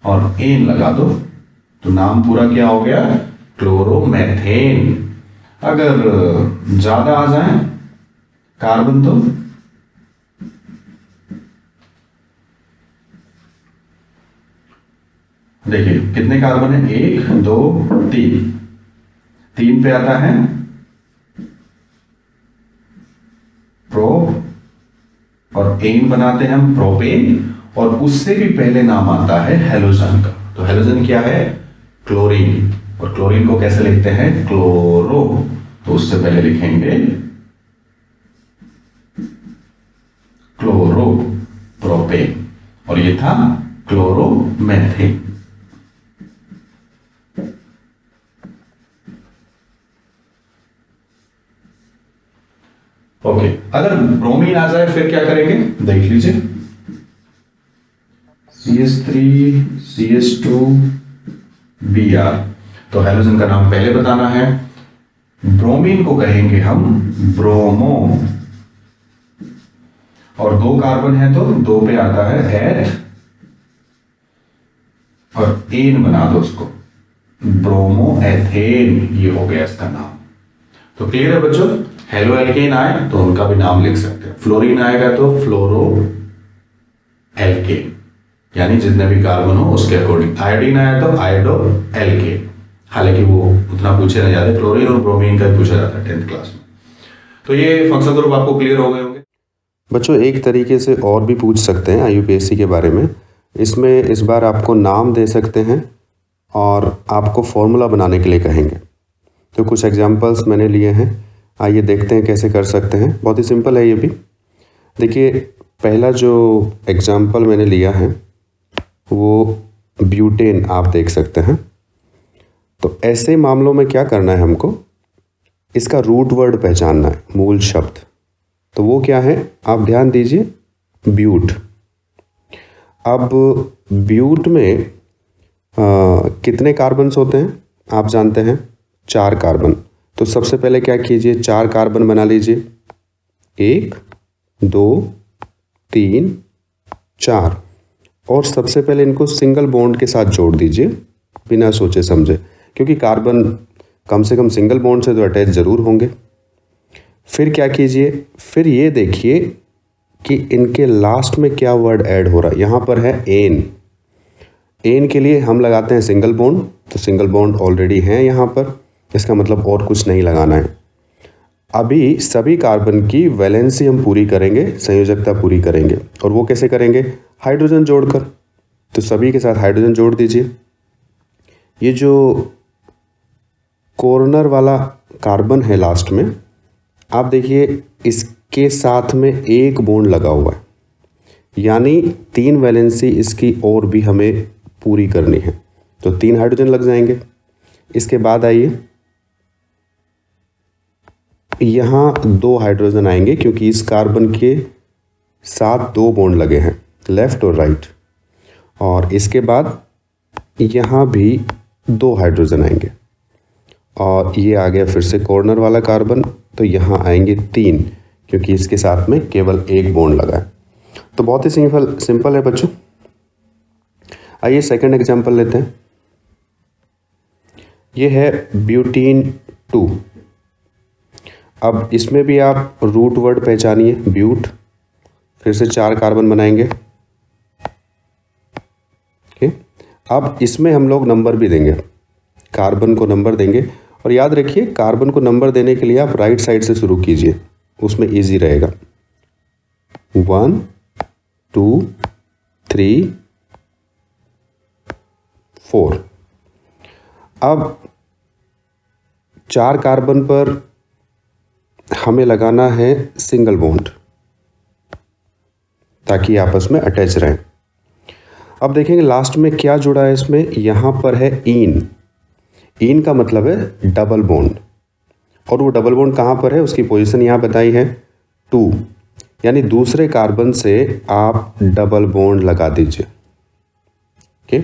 और एन लगा दो, तो नाम पूरा क्या हो गया, क्लोरोमेथेन। अगर ज्यादा आ जाए कार्बन तो देखिए कितने कार्बन है, 1 2 3, 3 पे आता है प्रो और एन बनाते हैं हम प्रोपेन, और उससे भी पहले नाम आता है हेलोजन का। तो हेलोजन क्या है, क्लोरीन, और क्लोरीन को कैसे लिखते हैं, क्लोरो, तो उससे पहले लिखेंगे क्लोरो प्रोपेन, और ये था क्लोरोमेथेन। ओके, अगर ब्रोमीन आ जाए फिर क्या करेंगे, देख लीजिए, CH3 CH2 Br, तो हेलोजन का नाम पहले बताना है। ब्रोमीन को कहेंगे हम ब्रोमो, और 2 कार्बन है तो 2 पे आता है एथ, और एन बना दो उसको, ब्रोमो एथेन, ये हो गया इसका नाम। तो क्लियर है बच्चों, हेलो एल्केन आए तो उनका भी नाम लिख सकते हैं, फ्लोरीन आएगा तो फ्लोरो एल्केन, यानी जितने भी कार्बन हो उसके अकॉर्डिंग। आयोडीन आया तो आयोडो एल्केन, हालांकि वो उतना पूछे नहीं जाते, क्लोरीन और ब्रोमीन का पूछा जाता है 10th क्लास में। तो ये फंक्शनल ग्रुप आपको क्लियर हो गए होंगे बच्चों। एक तरीके से और भी पूछ सकते हैं IUPAC के बारे में। इसमें इस बार आपको नाम दे सकते हैं और आपको फॉर्मूला बनाने के लिए कहेंगे। तो कुछ एग्जांपल्स मैंने लिए हैं, आइए देखते हैं कैसे कर सकते हैं। बहुत ही सिंपल है ये भी। देखिए पहला जो एग्जांपल मैंने लिया है वो ब्यूटेन, आप देख सकते हैं। तो ऐसे मामलों में क्या करना है हमको, इसका रूट वर्ड पहचानना है, मूल शब्द। तो वो क्या है, आप ध्यान दीजिए, ब्यूट। अब ब्यूट में कितने कार्बन्स होते हैं आप जानते हैं, 4 कार्बन। तो सबसे पहले क्या कीजिए, 4 कार्बन बना लीजिए, 1 2 3 4, और सबसे पहले इनको सिंगल बॉन्ड के साथ जोड़ दीजिए बिना सोचे समझे, क्योंकि कार्बन कम से कम सिंगल बॉन्ड से तो अटैच जरूर होंगे। फिर क्या कीजिए, फिर ये देखिए कि इनके लास्ट में क्या वर्ड ऐड हो रहा है। यहाँ पर है एन, एन के लिए हम लगाते हैं सिंगल बॉन्ड, तो सिंगल बॉन्ड ऑलरेडी हैं यहाँ पर, इसका मतलब और कुछ नहीं लगाना है। अभी सभी कार्बन की वैलेंसी हम पूरी करेंगे, संयोजकता पूरी करेंगे, और वो कैसे करेंगे, हाइड्रोजन जोड़कर। तो सभी के साथ हाइड्रोजन जोड़ दीजिए। ये जो कॉर्नर वाला कार्बन है लास्ट में, आप देखिए इसके साथ में एक बॉन्ड लगा हुआ है, यानी 3 वैलेंसी इसकी और भी हमें पूरी करनी है, तो 3 हाइड्रोजन लग जाएंगे। इसके बाद आइए, यहाँ 2 हाइड्रोजन आएंगे, क्योंकि इस कार्बन के साथ 2 बॉन्ड लगे हैं, लेफ्ट और राइट। और इसके बाद यहाँ भी 2 हाइड्रोजन आएंगे, और ये आ गया फिर से कॉर्नर वाला कार्बन, तो यहाँ आएंगे 3, क्योंकि इसके साथ में केवल एक बॉन्ड लगा है। तो बहुत ही सिंपल है बच्चों। आइए सेकंड एग्जांपल लेते हैं। ये है ब्यूटीन 2। अब इसमें भी आप रूट वर्ड पहचानिए, ब्यूट, फिर से 4 कार्बन बनाएंगे। ओके, अब इसमें हम लोग नंबर भी देंगे, कार्बन को नंबर देंगे, और याद रखिए कार्बन को नंबर देने के लिए आप राइट साइड से शुरू कीजिए, उसमें इजी रहेगा। 1 2 3 4। अब 4 कार्बन पर हमें लगाना है सिंगल बॉन्ड, ताकि आपस में अटैच रहें। अब देखेंगे लास्ट में क्या जुड़ा है इसमें, यहाँ पर है इन। इन का मतलब है डबल बॉन्ड, और वो डबल बॉन्ड कहाँ पर है, उसकी पोजीशन यहाँ बताई है 2, यानी दूसरे कार्बन से आप डबल बॉन्ड लगा दीजिए। ओके,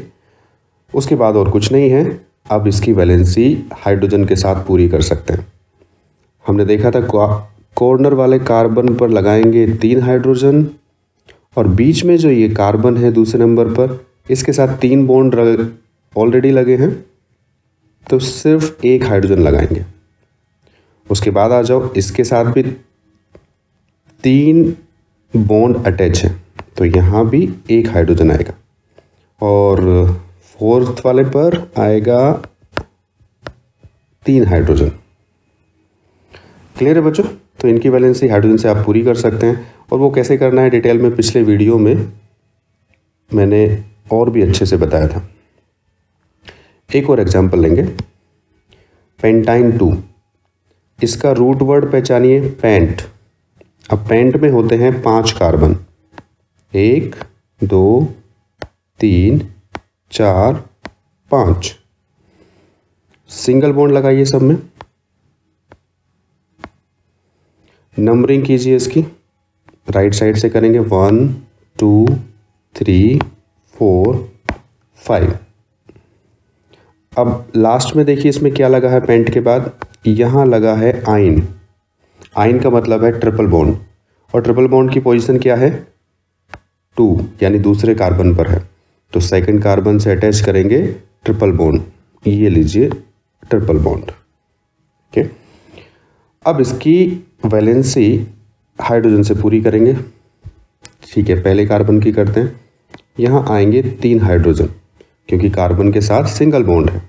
उसके बाद और कुछ नहीं है, अब इसकी वैलेंसी हाइड्रोजन के साथ पूरी कर सकते हैं। हमने देखा था कॉर्नर वाले कार्बन पर लगाएंगे 3 हाइड्रोजन और बीच में जो ये कार्बन है दूसरे नंबर पर, इसके साथ 3 बॉन्ड ऑलरेडी लगे हैं, तो सिर्फ 1 हाइड्रोजन लगाएंगे। उसके बाद आ जाओ, इसके साथ भी 3 बॉन्ड अटैच है, तो यहाँ भी 1 हाइड्रोजन आएगा और फोर्थ वाले पर आएगा 3 हाइड्रोजन। क्लियर है बच्चों? तो इनकी वैलेंसी हाइड्रोजन से आप पूरी कर सकते हैं, और वो कैसे करना है डिटेल में पिछले वीडियो में मैंने और भी अच्छे से बताया था। एक और एग्जांपल लेंगे, पेंटाइन 2। इसका रूट वर्ड पहचानिए, पेंट। अब पेंट में होते हैं 5 कार्बन, 1 2 3 4 5। सिंगल बॉन्ड लगाइए सब में, नंबरिंग कीजिए इसकी, राइट साइड से करेंगे 1 2 3 4 5। अब लास्ट में देखिए इसमें क्या लगा है पेंट के बाद, यहाँ लगा है आइन। आइन का मतलब है ट्रिपल बॉन्ड, और ट्रिपल बॉन्ड की पोजीशन क्या है, 2, यानी दूसरे कार्बन पर है, तो सेकंड कार्बन से अटैच करेंगे ट्रिपल बॉन्ड, ये लीजिए ट्रिपल बॉन्ड। ओके, अब इसकी वैलेंसी हाइड्रोजन से पूरी करेंगे। ठीक है, पहले कार्बन की करते हैं, यहाँ आएंगे 3 हाइड्रोजन क्योंकि कार्बन के साथ सिंगल बॉन्ड है।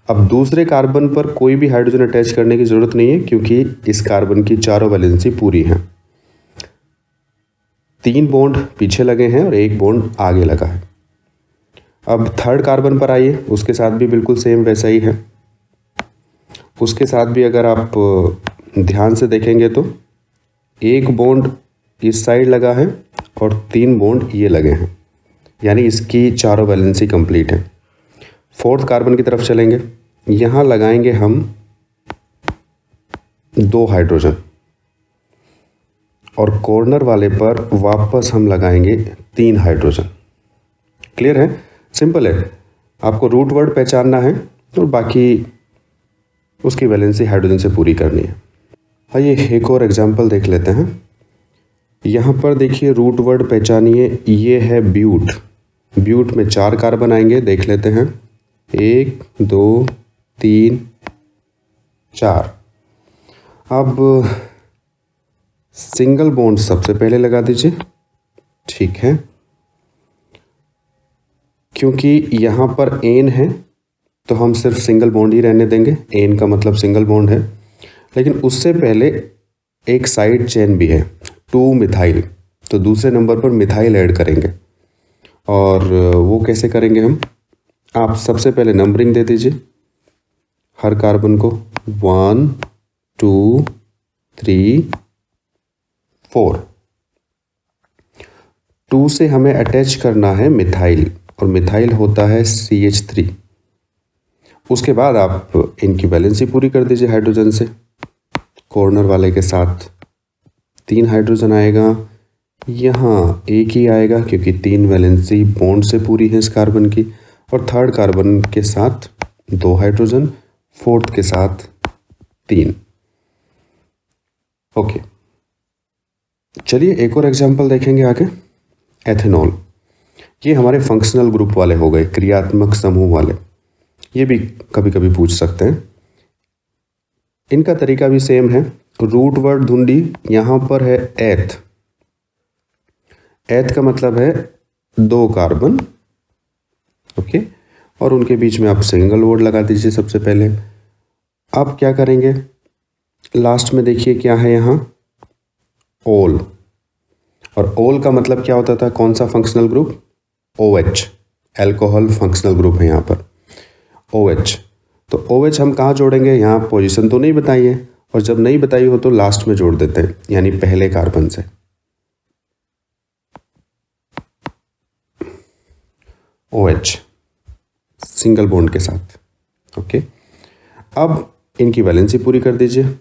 अब दूसरे कार्बन पर कोई भी हाइड्रोजन अटैच करने की ज़रूरत नहीं है क्योंकि इस कार्बन की चारों वैलेंसी पूरी हैं। 3 बॉन्ड पीछे लगे हैं और 1 बॉन्ड आगे लगा है। अब थर्ड कार्बन पर आइए, उसके साथ भी बिल्कुल सेम वैसा ही है। उसके साथ भी अगर आप ध्यान से देखेंगे तो 1 बॉन्ड इस साइड लगा है और 3 बॉन्ड ये लगे हैं, यानी इसकी चारों वैलेंसी कंप्लीट है। फोर्थ कार्बन की तरफ चलेंगे, यहाँ लगाएंगे हम 2 हाइड्रोजन और कॉर्नर वाले पर वापस हम लगाएंगे 3 हाइड्रोजन। क्लियर है? सिंपल है, आपको रूट वर्ड पहचानना है और बाकी उसकी वैलेंसी हाइड्रोजन से पूरी करनी है। आइए एक और एग्जांपल देख लेते हैं। यहाँ पर देखिए रूट वर्ड पहचानिए, ये है ब्यूट। ब्यूट में 4 कार्बन आएंगे, देख लेते हैं, 1 2 3 4। अब सिंगल बॉन्ड सबसे पहले लगा दीजिए। ठीक है, क्योंकि यहाँ पर एन है तो हम सिर्फ सिंगल बॉन्ड ही रहने देंगे, एन का मतलब सिंगल बॉन्ड है। लेकिन उससे पहले एक साइड चेन भी है 2 मिथाइल, तो दूसरे नंबर पर मिथाइल ऐड करेंगे। और वो कैसे करेंगे हम, आप सबसे पहले नंबरिंग दे दीजिए हर कार्बन को, 1 2 3 4। 2 से हमें अटैच करना है मिथाइल, और मिथाइल होता है CH3। उसके बाद आप इनकी वैलेंसी पूरी कर दीजिए हाइड्रोजन से। कॉर्नर वाले के साथ 3 हाइड्रोजन आएगा, यहाँ 1 ही आएगा क्योंकि 3 वैलेंसी बॉन्ड से पूरी है इस कार्बन की, और थर्ड कार्बन के साथ 2 हाइड्रोजन, फोर्थ के साथ 3। ओके, चलिए एक और एग्जांपल देखेंगे आगे। एथेनॉल, ये हमारे फंक्शनल ग्रुप वाले हो गए, क्रियात्मक समूह वाले, ये भी कभी कभी पूछ सकते हैं। इनका तरीका भी सेम है, रूट वर्ड ढूंढी, यहाँ पर है एथ। एथ का मतलब है 2 कार्बन, ओके, और उनके बीच में आप सिंगल वर्ड लगा दीजिए सबसे पहले। अब क्या करेंगे, लास्ट में देखिए क्या है यहाँ, ओल। और ओल का मतलब क्या होता था, कौन सा functional group, OH, alcohol functional group है यहाँ पर OH। तो OH हम कहाँ जोड़ेंगे, यहाँ पोजीशन तो नहीं बताई है, और जब नहीं बताई हो तो लास्ट में जोड़ देते हैं, यानी पहले कार्बन से। OH सिंगल बॉन्ड के साथ। ओके, अब इनकी वैलेंसी पूरी कर दीजिए।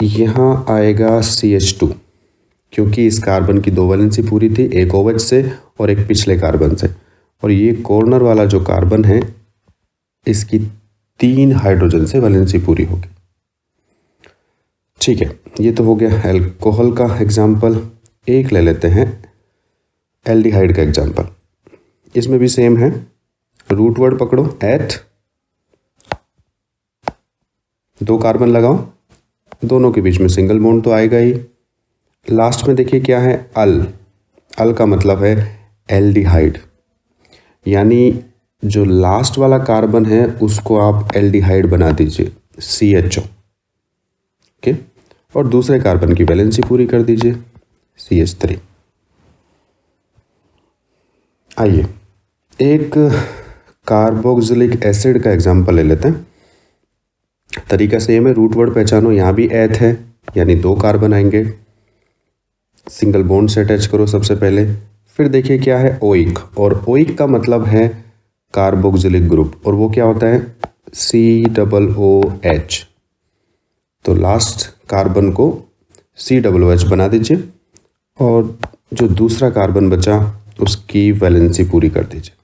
यहाँ आएगा CH2 क्योंकि इस कार्बन की 2 वैलेंसी पूरी थी, एक OH से और एक पिछले कार्बन से। और ये कॉर्नर वाला जो कार्बन है इसकी 3 हाइड्रोजन से वैलेंसी पूरी होगी। ठीक है, ये तो हो गया एल्कोहल का एग्जाम्पल। एक ले लेते हैं एल्डिहाइड का एग्जाम्पल। इसमें भी सेम है, रूट वर्ड पकड़ो एट, 2 कार्बन लगाओ, दोनों के बीच में सिंगल बॉन्ड तो आएगा ही। लास्ट में देखिए क्या है, अल का मतलब है एल्डिहाइड, यानी जो लास्ट वाला कार्बन है उसको आप एल्डिहाइड बना दीजिए CHO, ओके, और दूसरे कार्बन की वैलेंसी पूरी कर दीजिए CH3। आइए एक कार्बोक्सिलिक एसिड का एग्जांपल ले लेते हैं। तरीका सेम है, रूट वर्ड पहचानो, यहाँ भी एथ है यानी 2 कार्बन आएंगे, सिंगल बॉन्ड से अटैच करो सबसे पहले। फिर देखिए क्या है, ओइक, और ओइक का मतलब है कार्बोक्सिलिक ग्रुप, और वो क्या होता है COOH। तो लास्ट कार्बन को COOH बना दीजिए और जो दूसरा कार्बन बचा उसकी वैलेंसी पूरी कर दीजिए।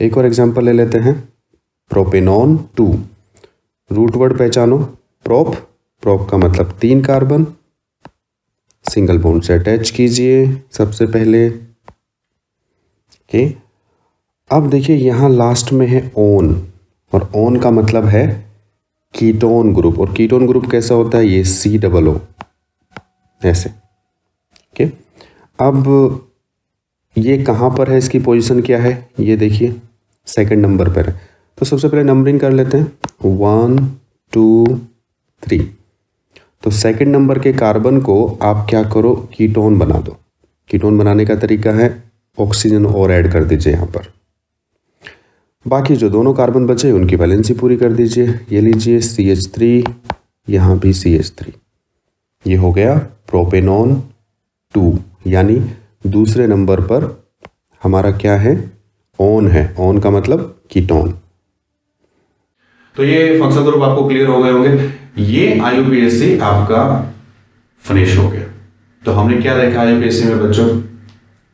एक और एग्जांपल ले लेते हैं, प्रोपेनॉन 2, रूट वर्ड पहचानो, प्रोप का मतलब 3 कार्बन, सिंगल बॉन्ड से अटैच कीजिए सबसे पहले, ओके। अब देखिए यहाँ लास्ट में है ओन, और ओन का मतलब है कीटोन ग्रुप, और कीटोन ग्रुप कैसा होता है, ये COO ऐसे, ओके। अब ये कहाँ पर है, इसकी पोजीशन क्या है, ये देखिए सेकंड नंबर पर है। तो सबसे पहले नंबरिंग कर लेते हैं, 1 2 3। तो सेकंड नंबर के कार्बन को आप क्या करो, कीटोन बना दो। कीटोन बनाने का तरीका है ऑक्सीजन और ऐड कर दीजिए यहाँ पर। बाकी जो दोनों कार्बन बचे उनकी वैलेंसी पूरी कर दीजिए। ये लीजिए CH3, यहाँ भी CH3। ये हो गया प्रोपेनॉन 2, यानी दूसरे नंबर पर हमारा क्या है, ओन है। ओन का मतलब कीटोन। तो ये फंक्शनल ग्रुप आपको क्लियर हो गए होंगे। ये IUPAC आपका फिनिश हो गया। तो हमने क्या देखा IUPAC में बच्चों,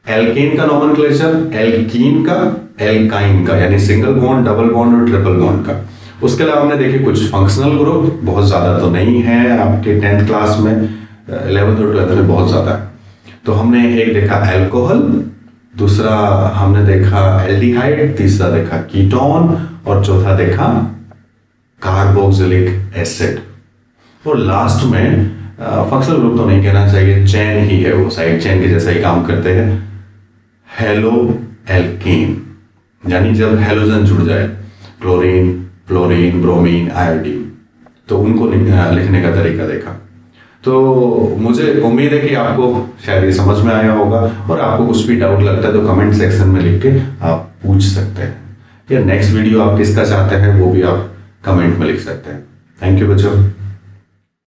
एल्केन का नॉमेनक्लेचर, एल्कीन का, एल्काइन का, यानी सिंगल बॉन्ड, डबल बॉन्ड और ट्रिपल बॉन्ड का। उसके अलावा हमने देखे कुछ फंक्शनल ग्रुप, बहुत ज्यादा तो नहीं है, आपके 10th क्लास में, 11th और 12th में बहुत ज्यादा है। तो हमने एक देखा एल्कोहल, दूसरा हमने देखा एल्डिहाइड, तीसरा देखा कीटोन और चौथा देखा कार्बोक्सिलिक एसिड। और लास्ट में फंक्शनल ग्रुप तो नहीं कहना चाहिए, चेन ही है, वो साइड चेन के जैसा ही काम करते हैं, हेलो एल्कीन, यानी जब हेलोजन जुड़ जाए, क्लोरीन, फ्लोरीन, ब्रोमीन, आयोडीन, तो उनको लिखने का तरीका देखा। तो मुझे उम्मीद है कि आपको शायद ये समझ में आया होगा, और आपको कुछ भी डाउट लगता है तो कमेंट सेक्शन में लिख के आप पूछ सकते हैं, या नेक्स्ट वीडियो आप किसका चाहते हैं वो भी आप कमेंट में लिख सकते हैं। थैंक यू बच्चों।